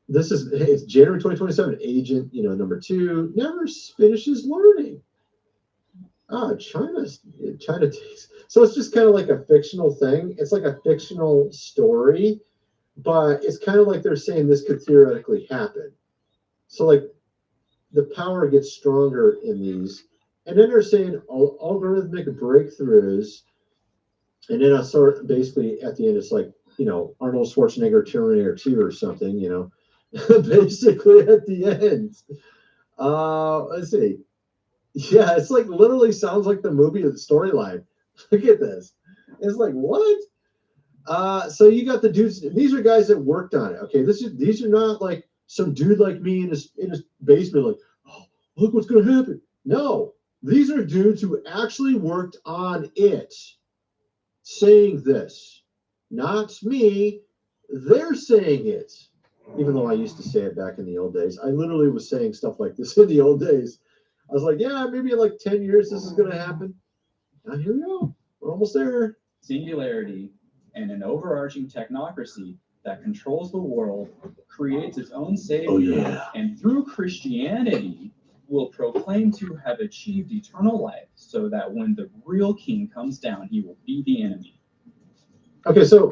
It's January 2027. Agent, number 2 never finishes learning. China takes. So it's just kind of like a fictional thing. It's like a fictional story, but it's kind of like they're saying this could theoretically happen. So like the power gets stronger in these, and then they're saying algorithmic breakthroughs, and then I sort basically at the end it's like Arnold Schwarzenegger Terminator 2 or something, basically at the end. Let's see. Yeah, it's like literally sounds like the movie of the storyline. Look at this. It's like, what? So you got the dudes. These are guys that worked on it. Okay, these are not like some dude like me in his basement, like, oh, look what's gonna happen. No, these are dudes who actually worked on it, saying this. Not me. They're saying it. Even though I used to say it back in the old days. I literally was saying stuff like this in the old days. I was like, yeah, maybe in like 10 years this is going to happen. Now here we go. We're almost there.
Singularity and an overarching technocracy that controls the world, creates its own savior,
Oh, yeah.
and through Christianity will proclaim to have achieved eternal life, so that when the real king comes down, he will be the enemy.
Okay, so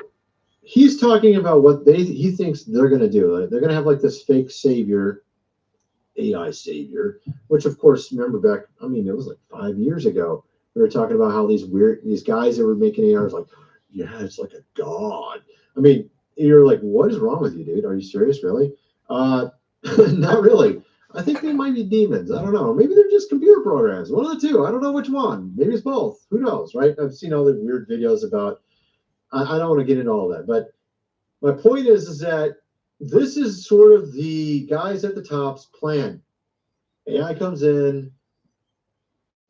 he's talking about what he thinks they're going to do. They're going to have like this fake savior, AI savior, which of course, remember back, it was like 5 years ago, we were talking about how these guys that were making ARs like, yeah, it's like a god. You're like, what is wrong with you, dude? Are you serious, really? Not really. I think they might be demons. I don't know. Maybe they're just computer programs. One of the two. I don't know which one. Maybe it's both. Who knows, right? I've seen all the weird videos about, I don't want to get into all that, but my point is that this is sort of the guys at the top's plan. AI comes in,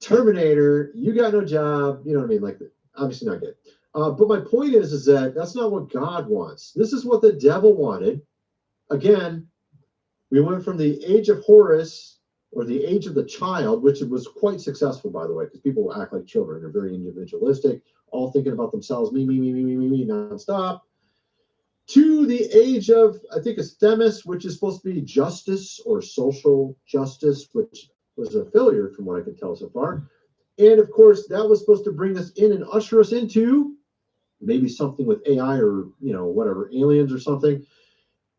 Terminator, you got no job, you know what I mean? Like, obviously not good. But my point is that that's not what God wants. This is what the devil wanted. Again, we went from the age of Horus, or the age of the child, which was quite successful, by the way, because people act like children. They're very individualistic, all thinking about themselves, me, nonstop. To the age of, I think it's Themis, which is supposed to be justice or social justice, which was a failure from what I can tell so far. And of course, that was supposed to bring us in and usher us into maybe something with AI or, whatever, aliens or something.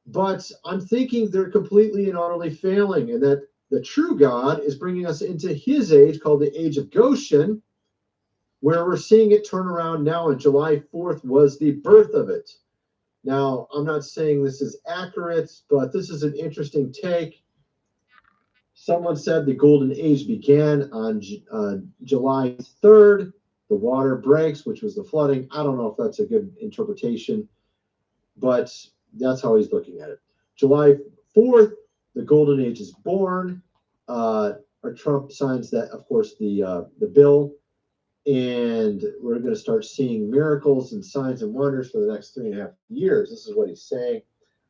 But I'm thinking they're completely and utterly failing, and that the true God is bringing us into his age called the age of Goshen, where we're seeing it turn around now, and July 4th was the birth of it. Now, I'm not saying this is accurate, but this is an interesting take. Someone said the golden age began on July 3rd. The water breaks, which was the flooding. I don't know if that's a good interpretation, but that's how he's looking at it. July 4th, the golden age is born. Trump signs that, of course, the bill. And we're going to start seeing miracles and signs and wonders for the next 3.5 years. This is what he's saying.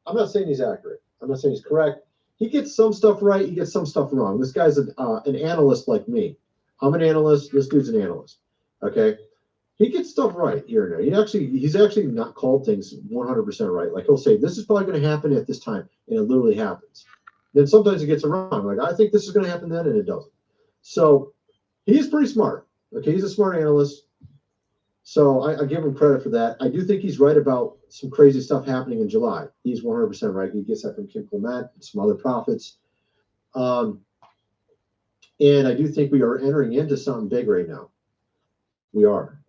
I'm not saying he's accurate. I'm not saying he's correct. He gets some stuff right. He gets some stuff wrong. This guy's an analyst like me. I'm an analyst. This dude's an analyst. Okay. He gets stuff right here and there. He's actually not called things 100% right. Like he'll say, this is probably going to happen at this time. And it literally happens. Then sometimes he gets it wrong. Like, I think this is going to happen then, and it doesn't. So he's pretty smart. Okay, he's a smart analyst, so I give him credit for that. I do think he's right about some crazy stuff happening in July. He's 100% right. He gets that from Kim Clement and some other prophets. And I do think we are entering into something big right now. We are.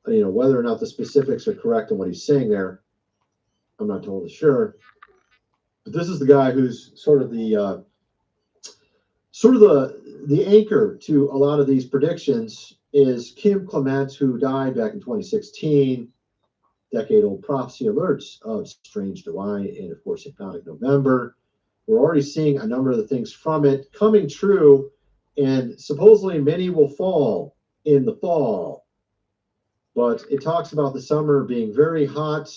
whether or not the specifics are correct in what he's saying there, I'm not totally sure. But this is the guy who's sort of the anchor to a lot of these predictions is Kim Clement, who died back in 2016. Decade-old prophecy alerts of Strange July and, of course, Hypnotic November. We're already seeing a number of the things from it coming true, and supposedly many will fall in the fall. But it talks about the summer being very hot,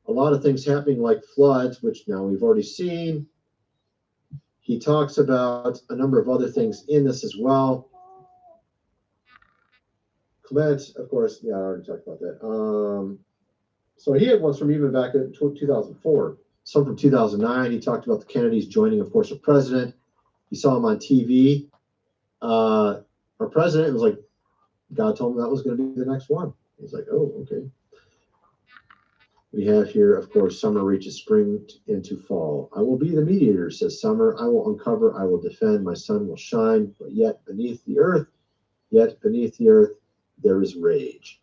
a lot of things happening like floods, which now we've already seen. He talks about a number of other things in this as well. Clement, of course, yeah, I already talked about that. So he had ones from even back in 2004, some from 2009. He talked about the Kennedys joining, of course, a president. He saw him on TV. Our president was like, God told him that was going to be the next one. He's like, oh, okay. We have here, of course, summer reaches spring into fall. I will be the mediator, says summer. I will uncover, I will defend. My sun will shine, but yet beneath the earth, there is rage.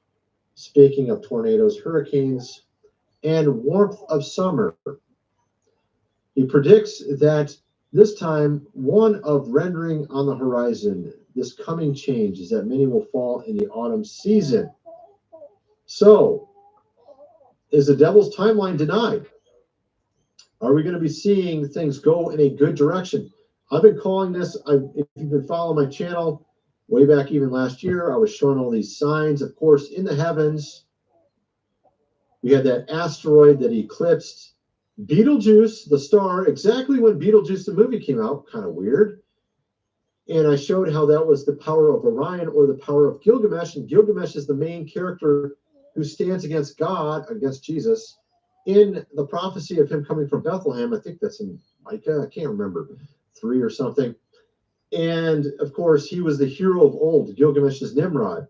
Speaking of tornadoes, hurricanes, and warmth of summer, he predicts that this time one of rendering on the horizon, this coming change is that many will fall in the autumn season. So, is the devil's timeline denied? Are we going to be seeing things go in a good direction? I've been calling this, if you've been following my channel, way back even last year, I was showing all these signs, of course, in the heavens. We had that asteroid that eclipsed Betelgeuse, the star, exactly when Beetlejuice, the movie, came out. Kind of weird. And I showed how that was the power of Orion or the power of Gilgamesh. And Gilgamesh is the main character who stands against God, against Jesus, in the prophecy of him coming from Bethlehem. I think that's in Micah, I can't remember, 3 or something. And of course, he was the hero of old. Gilgamesh is Nimrod.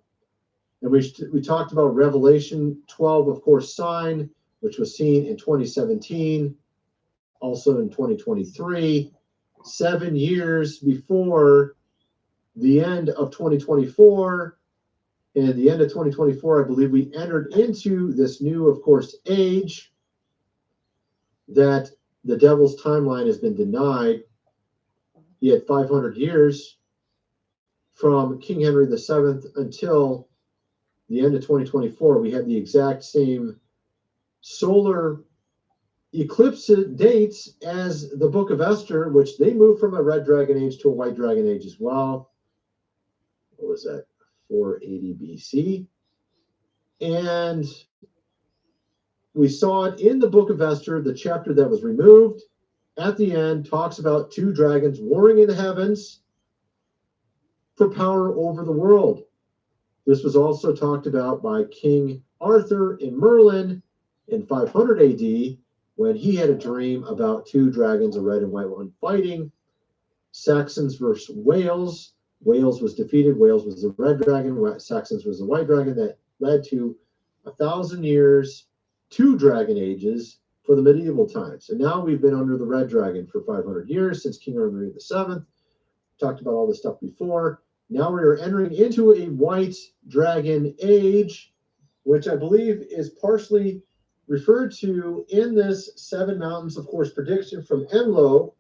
And we talked about Revelation 12, of course, sign, which was seen in 2017, also in 2023, 7 years before the end of 2024. And the end of 2024, I believe we entered into this new, of course, age that the devil's timeline has been denied. He had 500 years from King Henry VII until the end of 2024. We had the exact same solar eclipse dates as the Book of Esther, which they moved from a red dragon age to a white dragon age as well. What was that? 480 BC. And we saw it in the Book of Esther, the chapter that was removed. At the end, talks about 2 dragons warring in the heavens for power over the world. This was also talked about by King Arthur in Merlin in 500 AD when he had a dream about 2 dragons, a red and white one, fighting. Saxons versus Wales. Wales was defeated. Wales was the red dragon. Saxons was the white dragon. That led to 1,000 years, 2 dragon ages, for the medieval times. And now we've been under the red dragon for 500 years since King Henry VII. Talked about all this stuff before. Now we are entering into a white dragon age, which I believe is partially referred to in this 7 Mountains, of course, prediction from Enlil,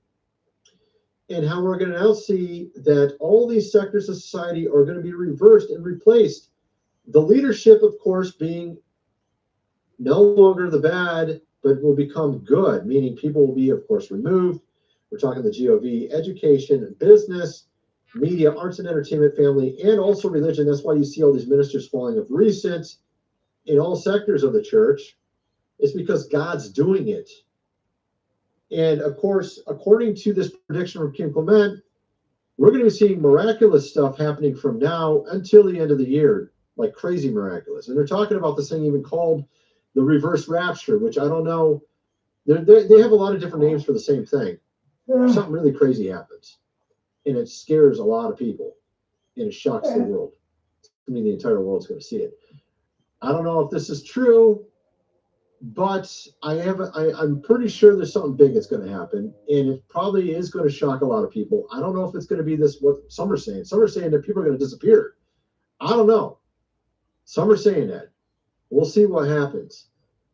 and how we're going to now see that all these sectors of society are going to be reversed and replaced. The leadership, of course, being no longer the bad, but will become good, meaning people will be, of course, removed. We're talking the GOV, education, business, media, arts and entertainment, family, and also religion. That's why you see all these ministers falling of recent in all sectors of the church. It's because God's doing it. And of course, according to this prediction from Kim Clement, we're going to be seeing miraculous stuff happening from now until the end of the year, like crazy miraculous. And they're talking about this thing even called the reverse rapture, which I don't know. They have a lot of different names for the same thing. Something really crazy happens, and it scares a lot of people, and it shocks the world. I mean, the entire world's going to see it. I don't know if this is true, but I'm pretty sure there's something big that's going to happen, and it probably is going to shock a lot of people. I don't know if it's going to be this, what some are saying. Some are saying that people are going to disappear. I don't know. Some are saying that. We'll see what happens.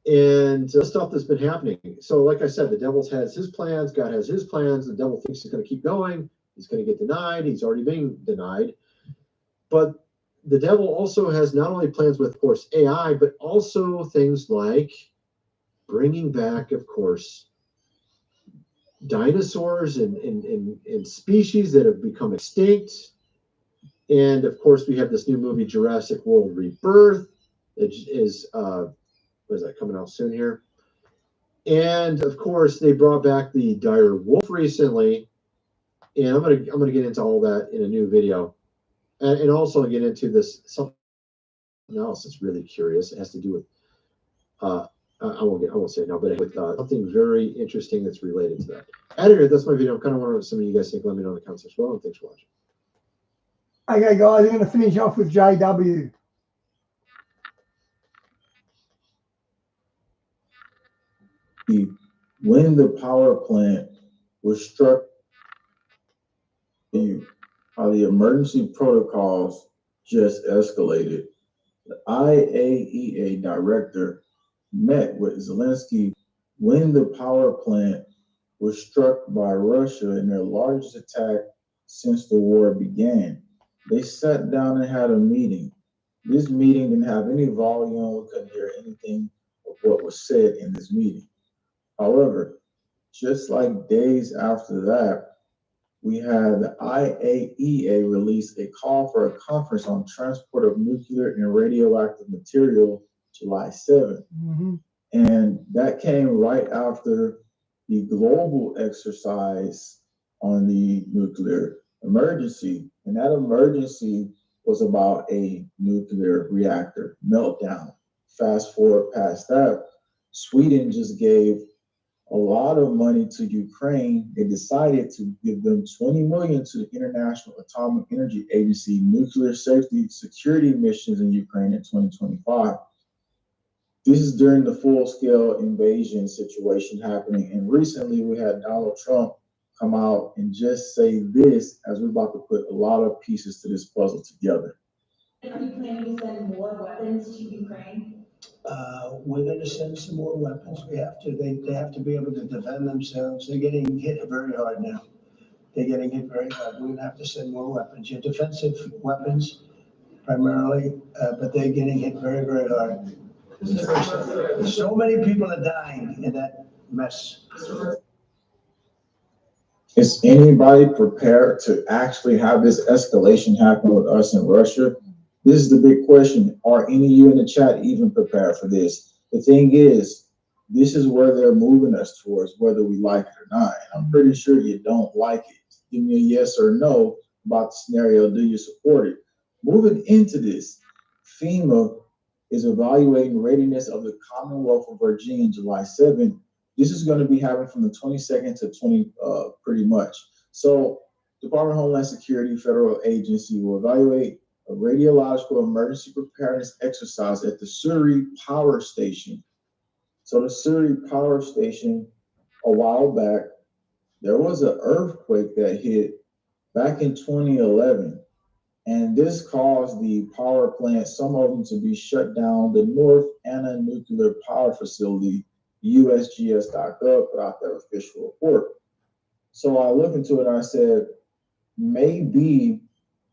And stuff that's been happening. So like I said, the devil has his plans. God has his plans. The devil thinks he's going to keep going. He's going to get denied. He's already being denied. But the devil also has not only plans with, of course, AI, but also things like bringing back, of course, dinosaurs and species that have become extinct. And of course, we have this new movie, Jurassic World Rebirth. It is, what is that, coming out soon here? And of course, they brought back the dire wolf recently. And I'm gonna get into all that in a new video. And also get into this something else that's really curious. It has to do with I won't say it now, but with something very interesting that's related to that. Editor, that's my video. I'm kind of wondering what some of you guys think. Let me know in the comments section below, and thanks for watching.
Okay, guys, I'm going to finish off with JW.
When the power plant was struck, how the emergency protocols just escalated. The IAEA director met with Zelensky when the power plant was struck by Russia in their largest attack since the war began. They sat down and had a meeting. This meeting didn't have any volume. We couldn't hear anything of what was said in this meeting. However, just like days after that, we had the IAEA release a call for a conference on transport of nuclear and radioactive material July 7th.
Mm-hmm.
And that came right after the global exercise on the nuclear emergency. And that emergency was about a nuclear reactor meltdown. Fast forward past that, Sweden just gave a lot of money to Ukraine. They decided to give them $20 million to the International Atomic Energy Agency nuclear safety security missions in Ukraine in 2025. This is during the full-scale invasion situation happening. And recently we had Donald Trump come out and just say this as we're about to put a lot of pieces to this puzzle together.
Are you planning to send more weapons to Ukraine?
We're going to send some more weapons. We have to. They have to be able to defend themselves. They're getting hit very hard now. They're getting hit very hard. We're going to have to send more weapons. Your defensive weapons, primarily, but they're getting hit very, very hard. So many people are dying in that mess.
Is anybody prepared to actually have this escalation happen with us in Russia? This is the big question. Are any of you in the chat even prepared for this? The thing is, this is where they're moving us towards, whether we like it or not. And I'm pretty sure you don't like it. Give me a yes or no about the scenario. Do you support it? Moving into this, FEMA is evaluating readiness of the Commonwealth of Virginia July 7th. This is going to be happening from the 22nd to pretty much. So Department of Homeland Security, federal agency, will evaluate a radiological emergency preparedness exercise at the Surrey Power Station. So the Surrey Power Station, a while back, there was an earthquake that hit back in 2011. And this caused the power plant, some of them to be shut down. The North Anna Nuclear Power Facility, USGS.gov, put out their official report. So I looked into it and I said, maybe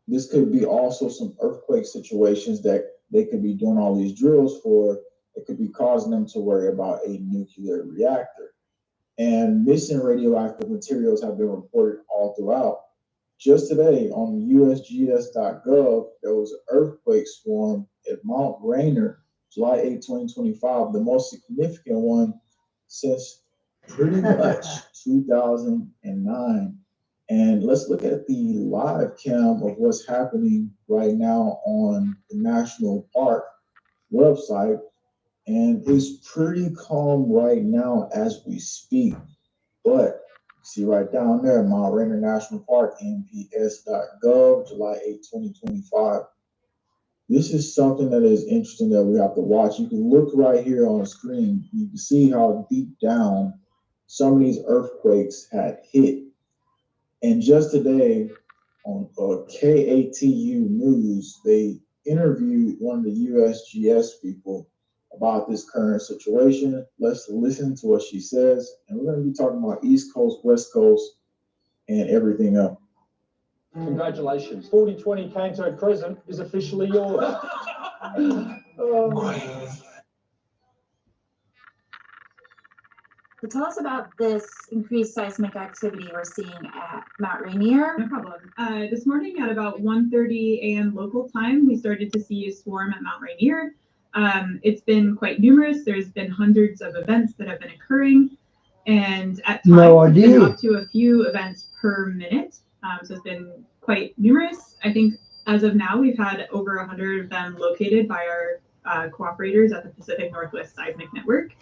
this could be also some earthquake situations that they could be doing all these drills for. It could be causing them to worry about a nuclear reactor. And missing radioactive materials have been reported all throughout. Just today on USGS.gov, there was an earthquake swarm at Mount Rainier, July 8, 2025, the most significant one since pretty much 2009. And let's look at the live cam of what's happening right now on the National Park website. And it's pretty calm right now as we speak. But see right down there, Mount Rainier National Park, NPS.gov, July 8, 2025. This is something that is interesting that we have to watch. You can look right here on the screen. You can see how deep down some of these earthquakes had hit. And just today on KATU News, they interviewed one of the USGS people about this current situation. Let's listen to what she says. And we're going to be talking about East Coast, West Coast, and everything else.
Congratulations. 4020 Canto Crescent is officially yours.
So tell us about this increased seismic activity we're seeing at Mount Rainier.
No problem. This morning at about 1:30 a.m. local time, we started to see a swarm at Mount Rainier. It's been quite numerous. There's been hundreds of events that have been occurring, and at times it's been up to a few events per minute. So it's been quite numerous. I think as of now, we've had over 100 of them located by our cooperators at the Pacific Northwest Seismic Network.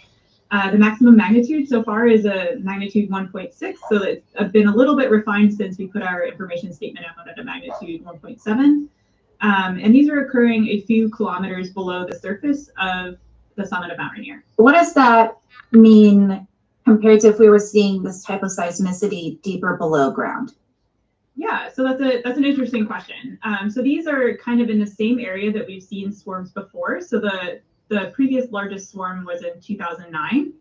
The maximum magnitude so far is a magnitude 1.6, so it's been a little bit refined since we put our information statement out at a magnitude 1.7. And these are occurring a few kilometers below the surface of the summit of Mount Rainier.
What does that mean compared to if we were seeing this type of seismicity deeper below ground?
Yeah, so that's an interesting question. So these are kind of in the same area that we've seen swarms before. So the previous largest swarm was in 2009.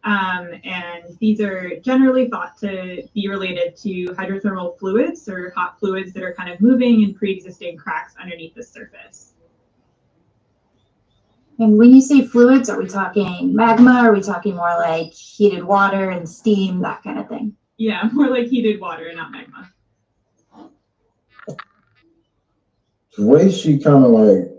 And these are generally thought to be related to hydrothermal fluids or hot fluids that are kind of moving in pre-existing cracks underneath the surface.
And when you say fluids, are we talking magma? Are we talking more like heated water and steam, that kind of thing?
Yeah, more like heated water, not magma.
The way she kind of like,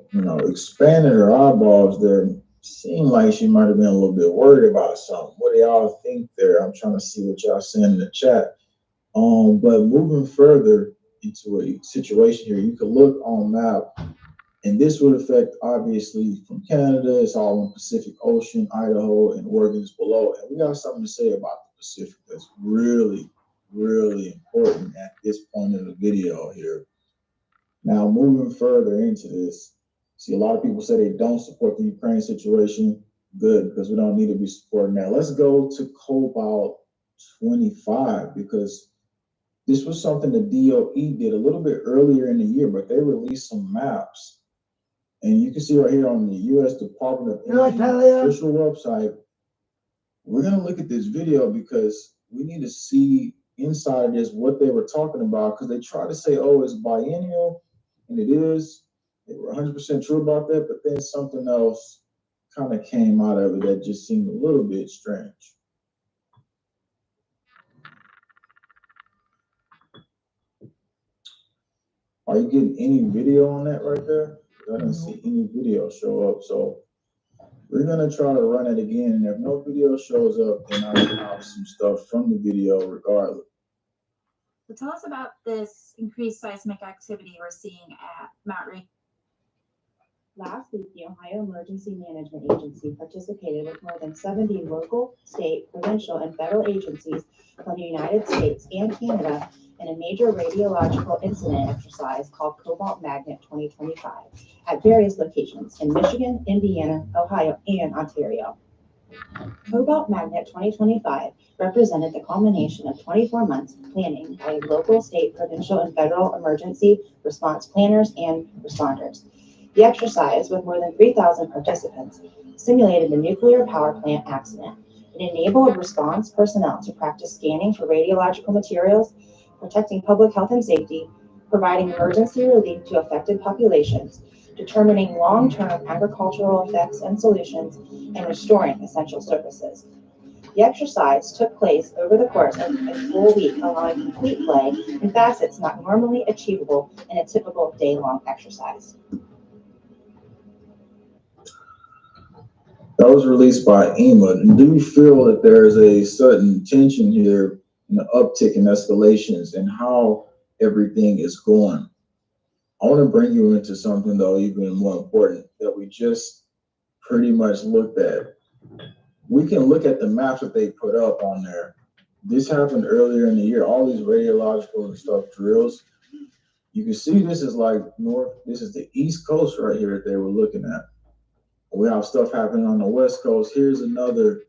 expanded her eyeballs there, seemed like she might have been a little bit worried about something. What do y'all think there? I'm trying to see what y'all saying in the chat. But moving further into a situation here, you could look on map, and this would affect obviously from Canada. It's all in Pacific Ocean, Idaho, and Oregon's below. And we got something to say about the Pacific that's really, really important at this point in the video here. Now, moving further into this, see, a lot of people say they don't support the Ukraine situation. Good, because we don't need to be supporting that. Let's go to Cobalt 25, because this was something the DOE did a little bit earlier in the year, but they released some maps. And you can see right here on the U.S. Department of Energy official website, we're going to look at this video because we need to see inside of this what they were talking about, because they try to say, oh, it's biennial. And it is. They were 100% true about that, but then something else kind of came out of it that just seemed a little bit strange. Are you getting any video on that right there? I didn't see any video show up, so we're gonna try to run it again. And if no video shows up, then I'll have some stuff from the video regardless.
So tell us about this increased seismic activity we're seeing at Mount Rainier.
Last week, the Ohio Emergency Management Agency participated with more than 70 local, state, provincial, and federal agencies from the United States and Canada in a major radiological incident exercise called Cobalt Magnet 2025 at various locations in Michigan, Indiana, Ohio, and Ontario. Cobalt Magnet 2025 represented the culmination of 24 months of planning by local, state, provincial, and federal emergency response planners and responders. The exercise, with more than 3,000 participants, simulated the nuclear power plant accident. It enabled response personnel to practice scanning for radiological materials, protecting public health and safety, providing emergency relief to affected populations, determining long-term agricultural effects and solutions, and restoring essential services. The exercise took place over the course of a full week, allowing complete play in facets not normally achievable in a typical day-long exercise.
That was released by EMA. Do you feel that there is a sudden tension here, an uptick in escalations, and how everything is going? I want to bring you into something, though, even more important, that we just pretty much looked at. We can look at the maps that they put up on there. This happened earlier in the year, all these radiological and stuff drills. You can see this is like this is the East Coast right here that they were looking at. We have stuff happening on the West Coast. Here's another.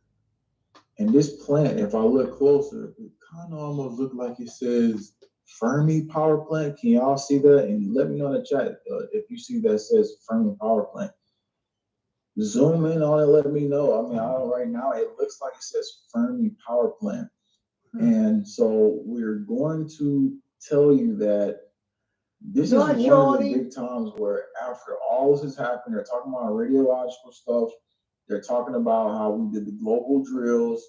And this plant, if I look closer, it kind of almost look like it says Fermi power plant. Can y'all see that? And let me know in the chat if you see that says Fermi power plant. Zoom in on it, let me know. I mean, right now it looks like it says Fermi power plant. And so we're going to tell you that this is one of the big times where after all this has happened, they're talking about radiological stuff. They're talking about how we did the global drills.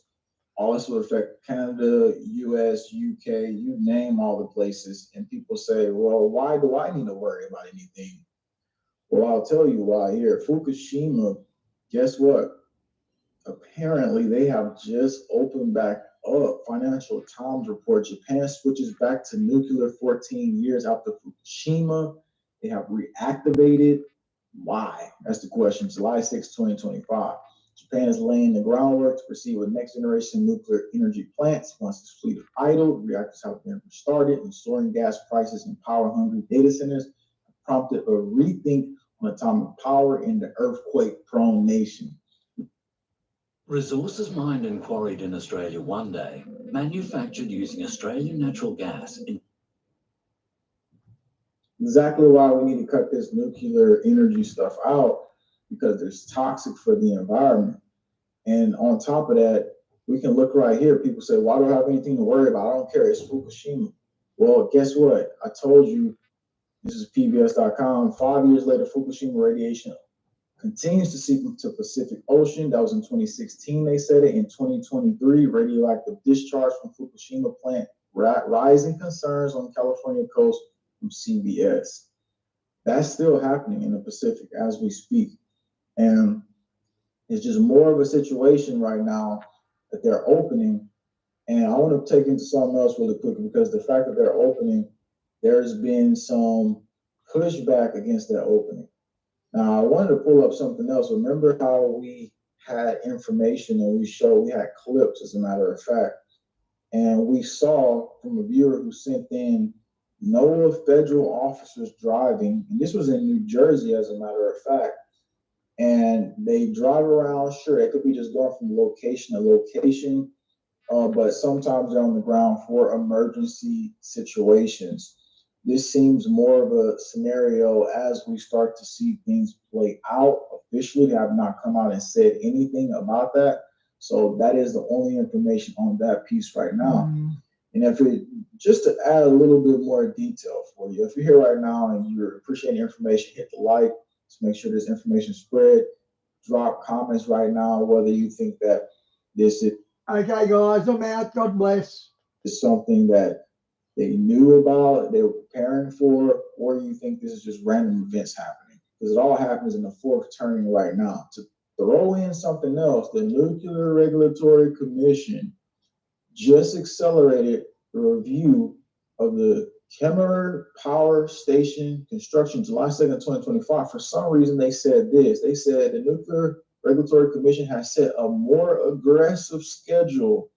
All this will affect Canada, US, UK, you name all the places. And people say, well, why do I need to worry about anything? Well, I'll tell you why here. Fukushima, guess what? Apparently, they have just opened back up. Financial Times report, Japan switches back to nuclear 14 years after Fukushima. They have reactivated. Why? That's the question. July 6, 2025. Japan is laying the groundwork to proceed with next generation nuclear energy plants. Once its fleet is idle, reactors have been restarted, and soaring gas prices and power-hungry data centers have prompted a rethink on atomic power in the earthquake-prone nation.
Resources mined and quarried in Australia one day, manufactured using Australian natural gas.
Exactly why we need to cut this nuclear energy stuff out, because it's toxic for the environment. And on top of that, we can look right here. People say, why do I have anything to worry about? I don't care. It's Fukushima. Well, guess what? I told you, this is PBS.com. 5 years later, Fukushima radiation continues to seep into the Pacific Ocean. That was in 2016, they said it. In 2023, radioactive discharge from Fukushima plant, rising concerns on the California coast from CBS. That's still happening in the Pacific as we speak. And it's just more of a situation right now that they're opening. And I want to take into something else really quick, because the fact that they're opening, there's been some pushback against that opening. Now, I wanted to pull up something else. Remember how we had information and we had clips, as a matter of fact, and we saw from a viewer who sent in NOAA federal officers driving, and this was in New Jersey, as a matter of fact, and they drive around. Sure, it could be just going from location to location, but sometimes they're on the ground for emergency situations. This seems more of a scenario as we start to see things play out. Officially, they have not come out and said anything about that. So that is the only information on that piece right now. And just to add a little bit more detail for you, if you're here right now and you're appreciating the information, hit the like to make sure this information spread. Drop comments right now whether you think that this is
okay, guys. I'm out. God bless.
Is something that they knew about, they were preparing for, or you think this is just random events happening? Because it all happens in the fourth turning right now. To throw in something else, the Nuclear Regulatory Commission just accelerated the review of the Kemmerer Power Station construction July 2nd, 2025. For some reason, they said this. They said the Nuclear Regulatory Commission has set a more aggressive schedule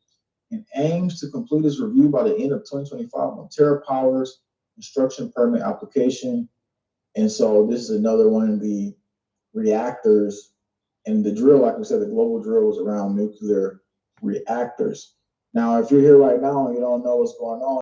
and aims to complete its review by the end of 2025 on TerraPower's construction permit application. And so this is another one of the reactors. And the drill, like we said, the global drill was around nuclear reactors. Now, if you're here right now and you don't know what's going on,